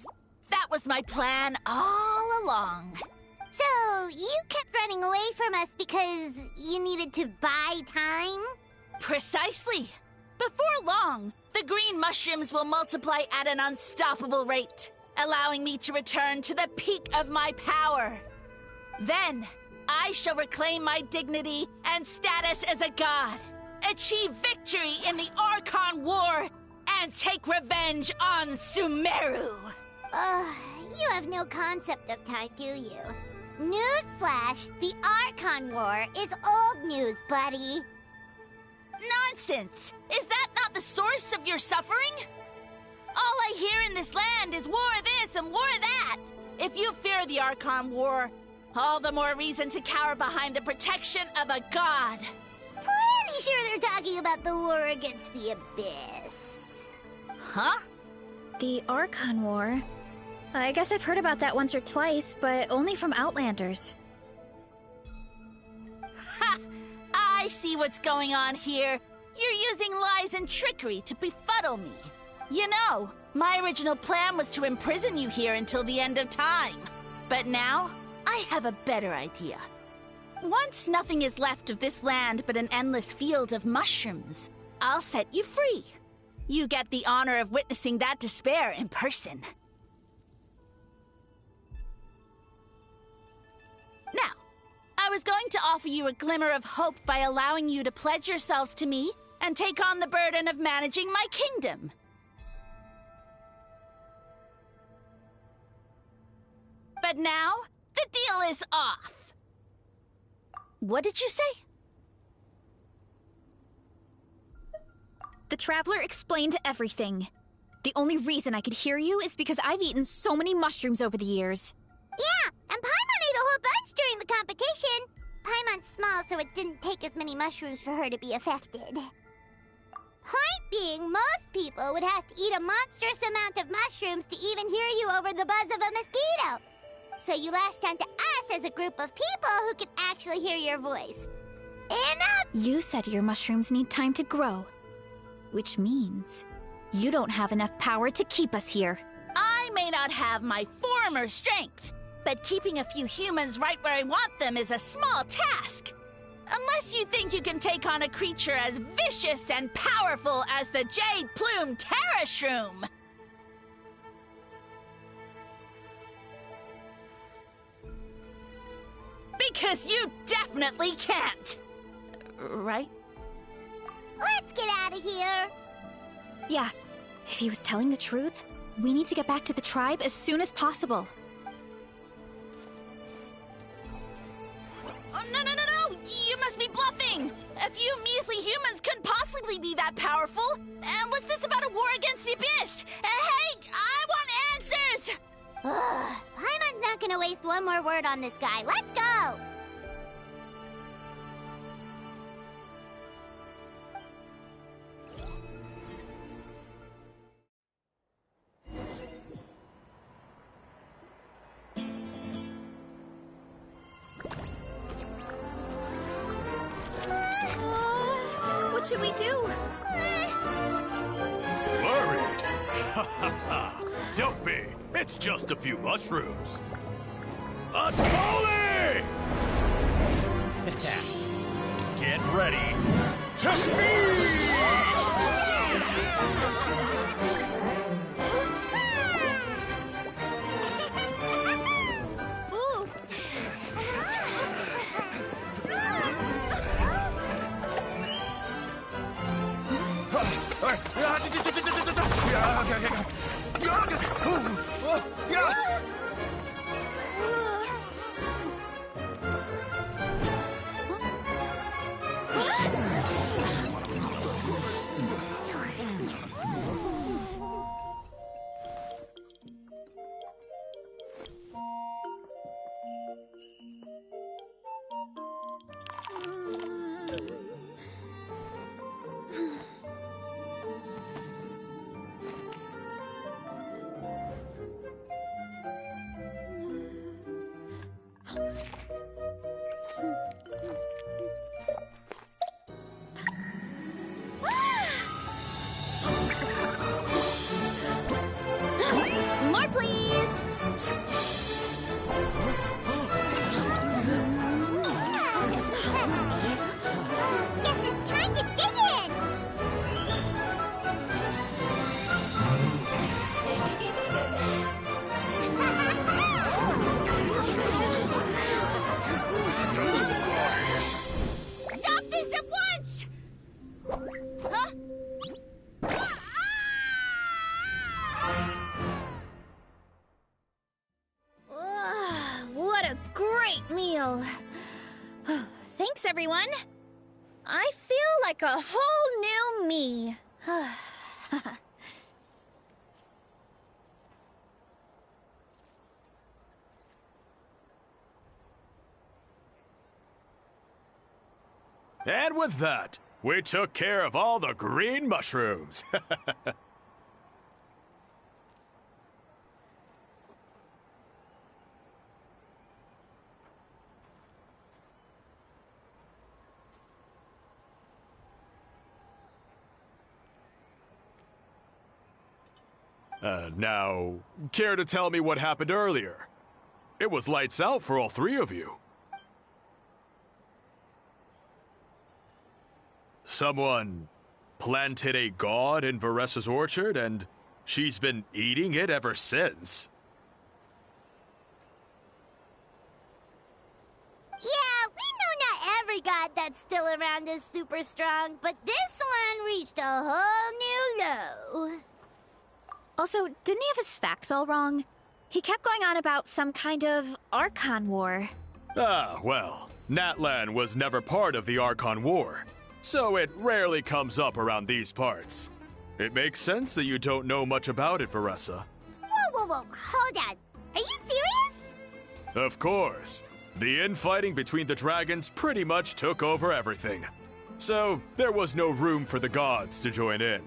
That was my plan all along. So, you kept running away from us because you needed to buy time? Precisely. Before long, the green mushrooms will multiply at an unstoppable rate, allowing me to return to the peak of my power. Then, I shall reclaim my dignity and status as a god, achieve victory in the Archon War, and take revenge on Sumeru. You have no concept of time, do you? Newsflash, the Archon War is old news, buddy. Nonsense! Is that not the source of your suffering? All I hear in this land is war this and war that. If you fear the Archon War, all the more reason to cower behind the protection of a god. Pretty sure they're talking about the war against the Abyss. Huh? The Archon War? I guess I've heard about that once or twice, but only from Outlanders. Ha! I see what's going on here. You're using lies and trickery to befuddle me. You know, my original plan was to imprison you here until the end of time. But now, I have a better idea. Once nothing is left of this land but an endless field of mushrooms, I'll set you free. You get the honor of witnessing that despair in person. Now, I was going to offer you a glimmer of hope by allowing you to pledge yourselves to me and take on the burden of managing my kingdom. But now, the deal is off. What did you say? The Traveler explained everything. The only reason I could hear you is because I've eaten so many mushrooms over the years. Yeah, and Paimon ate a whole bunch during the competition. Paimon's small, so it didn't take as many mushrooms for her to be affected. Point being, most people would have to eat a monstrous amount of mushrooms to even hear you over the buzz of a mosquito. So you latched onto us as a group of people who could actually hear your voice. Enough! You said your mushrooms need time to grow. Which means you don't have enough power to keep us here. I may not have my former strength, but keeping a few humans right where I want them is a small task. Unless you think you can take on a creature as vicious and powerful as the Jade Plume Terrashroom. 'Cause you definitely can't. Right? Let's get out of here. Yeah, if he was telling the truth, we need to get back to the tribe as soon as possible. Oh, no, no, no, no! You must be bluffing! A few measly humans couldn't possibly be that powerful! And what's this about a war against the Abyss? Hey, I want answers! Paimon's not gonna waste one more word on this guy. Let's go! What should we do? Worried? Ha ha ha! Don't be! It's just a few mushrooms! Unholy! Get ready to feast! More, please! Guess it's time to dig in! Stop this at once! Huh? What a great meal! Thanks, everyone. I feel like a whole new me. And with that, we took care of all the green mushrooms. Now, care to tell me what happened earlier? It was lights out for all three of you. Someone planted a god in Veressa's orchard, and she's been eating it ever since. Yeah, we know not every god that's still around is super strong, but this one reached a whole new low. Also, didn't he have his facts all wrong? He kept going on about some kind of Archon War. Ah, well, Natlan was never part of the Archon War, so it rarely comes up around these parts. It makes sense that you don't know much about it, Veressa. Whoa, hold on. Are you serious? Of course. The infighting between the dragons pretty much took over everything. So, there was no room for the gods to join in.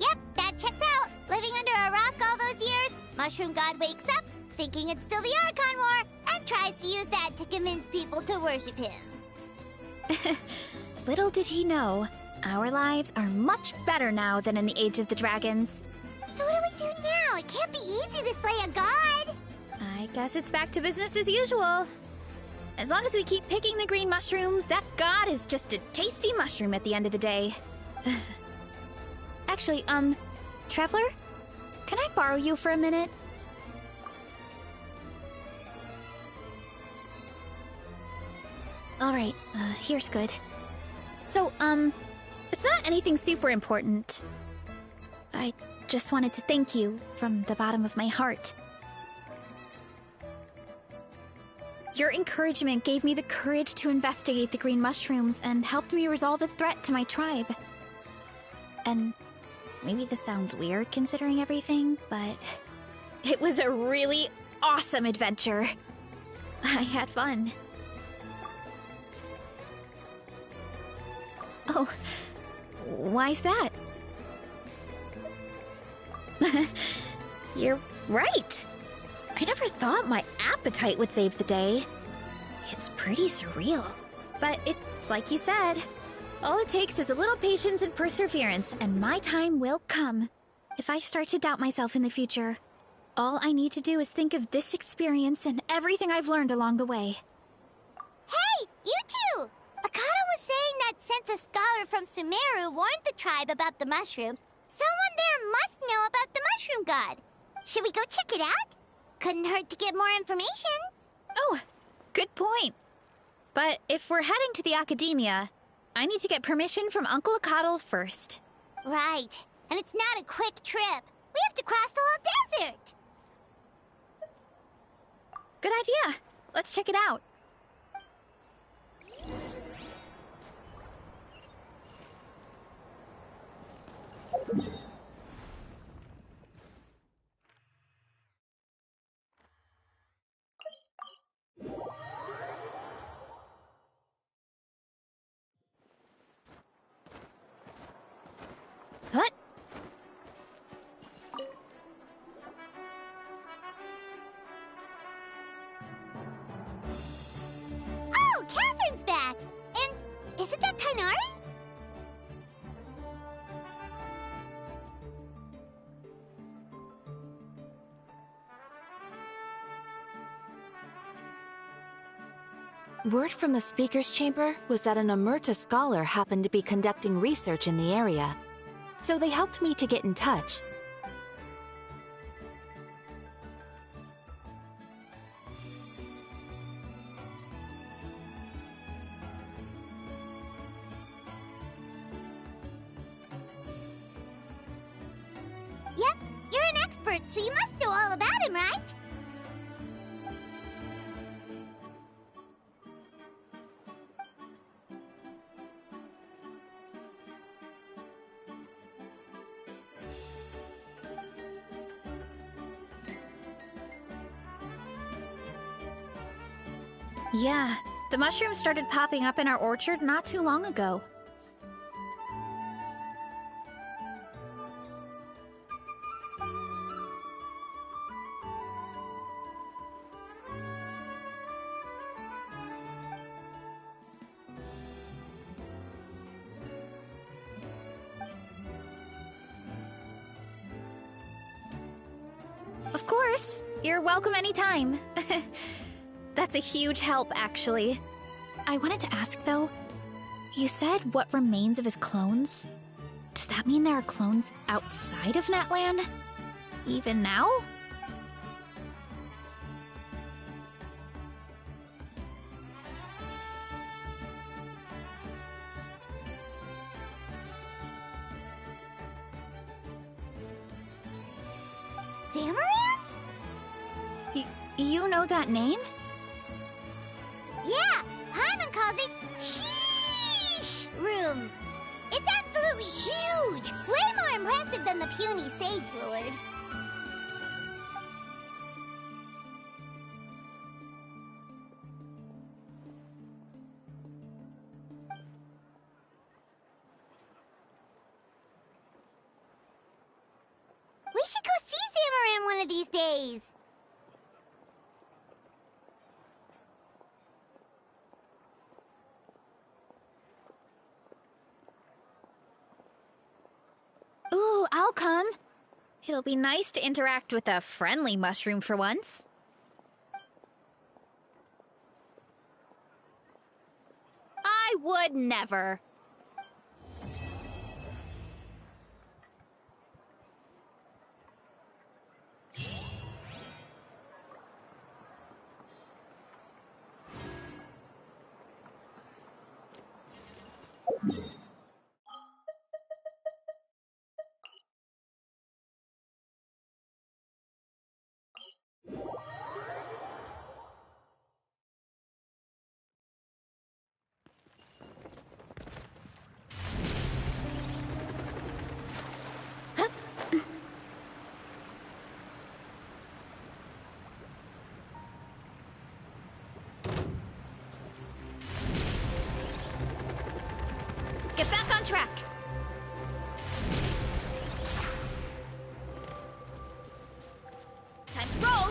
Yep, that checks out. Living under a rock all those years, Mushroom God wakes up, thinking it's still the Archon War, and tries to use that to convince people to worship him. Little did he know, our lives are much better now than in the Age of the Dragons. So what do we do now? It can't be easy to slay a god. I guess it's back to business as usual. As long as we keep picking the green mushrooms, that god is just a tasty mushroom at the end of the day. Actually, Traveler? Can I borrow you for a minute? Alright, here's good. So, it's not anything super important. I just wanted to thank you from the bottom of my heart. Your encouragement gave me the courage to investigate the green mushrooms and helped me resolve a threat to my tribe. And maybe this sounds weird considering everything, but it was a really awesome adventure. I had fun. Oh, why's that? You're right. I never thought my appetite would save the day. It's pretty surreal. But it's like you said. All it takes is a little patience and perseverance, and my time will come. If I start to doubt myself in the future, all I need to do is think of this experience and everything I've learned along the way. Hey, you two! Akata was saying that since a scholar from Sumeru warned the tribe about the mushrooms, someone there must know about the mushroom god. Should we go check it out? Couldn't hurt to get more information. Oh, good point. But if we're heading to the academia, I need to get permission from Uncle Akatl first. Right. And it's not a quick trip. We have to cross the whole desert. Good idea. Let's check it out. What? Oh, Catherine's back! And isn't that Tighnari? Word from the speaker's chamber was that an Omerta scholar happened to be conducting research in the area, so they helped me to get in touch. Yep, you're an expert, so you must know all about him, right? Yeah, the mushrooms started popping up in our orchard not too long ago. Of course, you're welcome anytime. That's a huge help, actually. I wanted to ask, though, you said what remains of his clones? Does that mean there are clones outside of Natlan? Even now? Zamaran? You know that name? Yeah, Paimon calls it Sheesh Room. It's absolutely huge! Way more impressive than the puny Sage Lord. We should go see Zamaran one of these days. Ooh, I'll come. It'll be nice to interact with a friendly mushroom for once. I would never. Get back on track! Time to roll!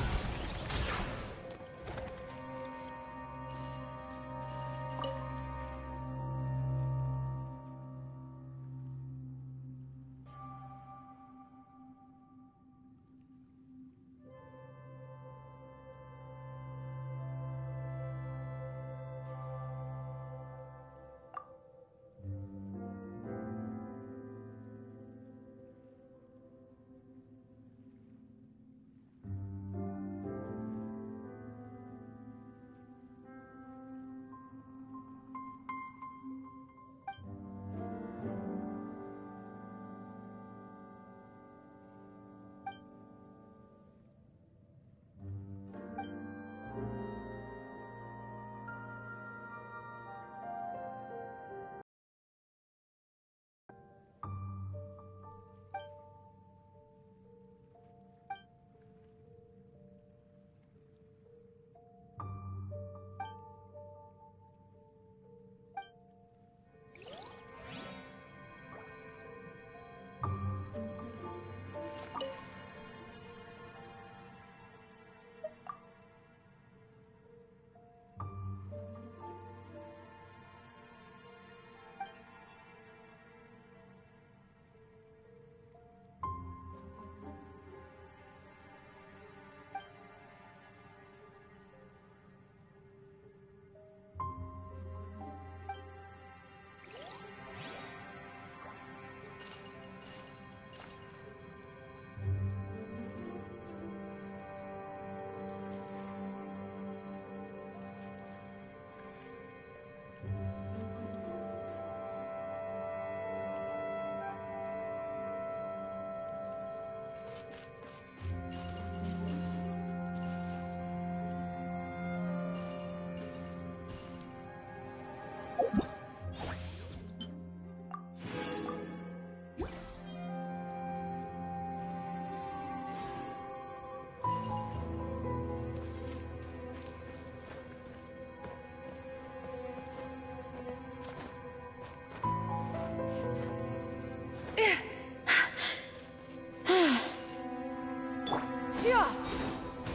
Yeah!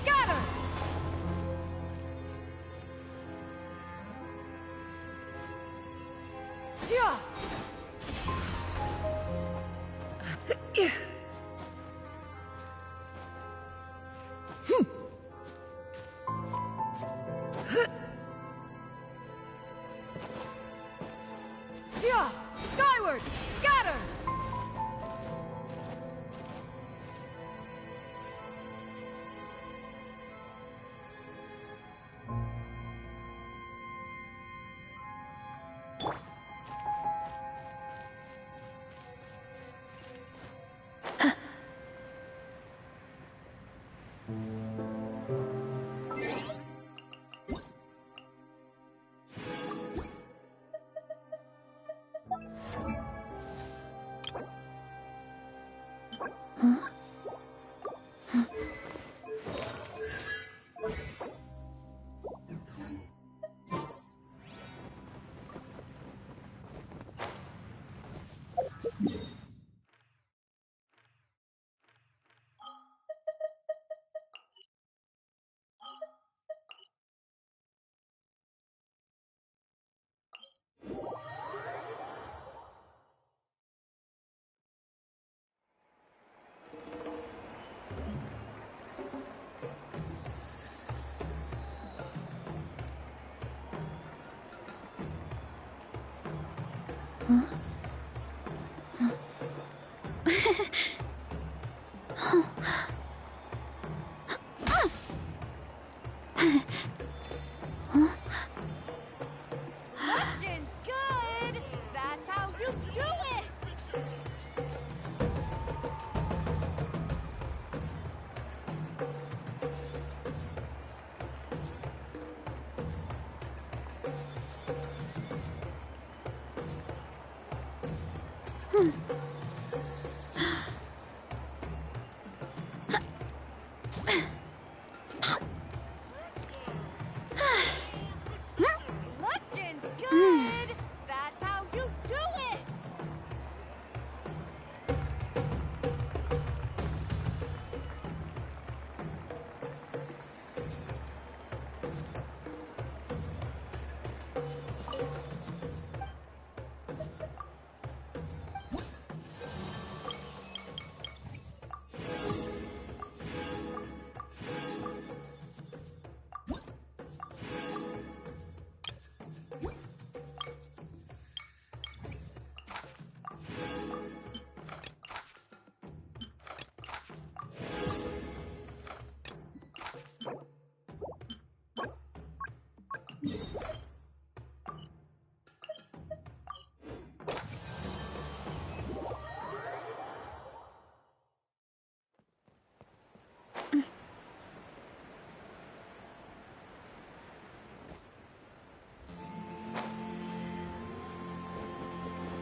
Scatter! Yeah! Yeah! Skyward! Scatter! Looking good! That's how you do it! Looking good! That's how you do it!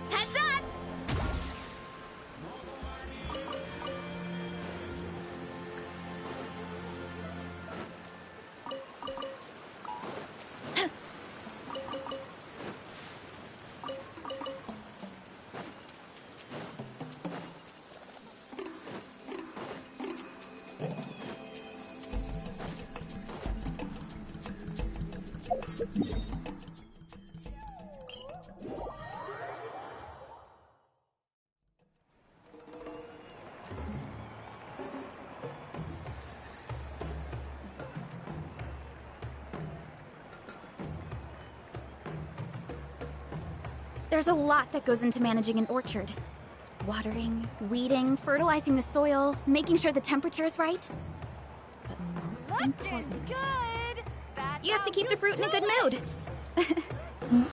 Heads up! There's a lot that goes into managing an orchard. Watering, weeding, fertilizing the soil, making sure the temperature is right. But most important, Good. you have to keep the fruit in a good mood.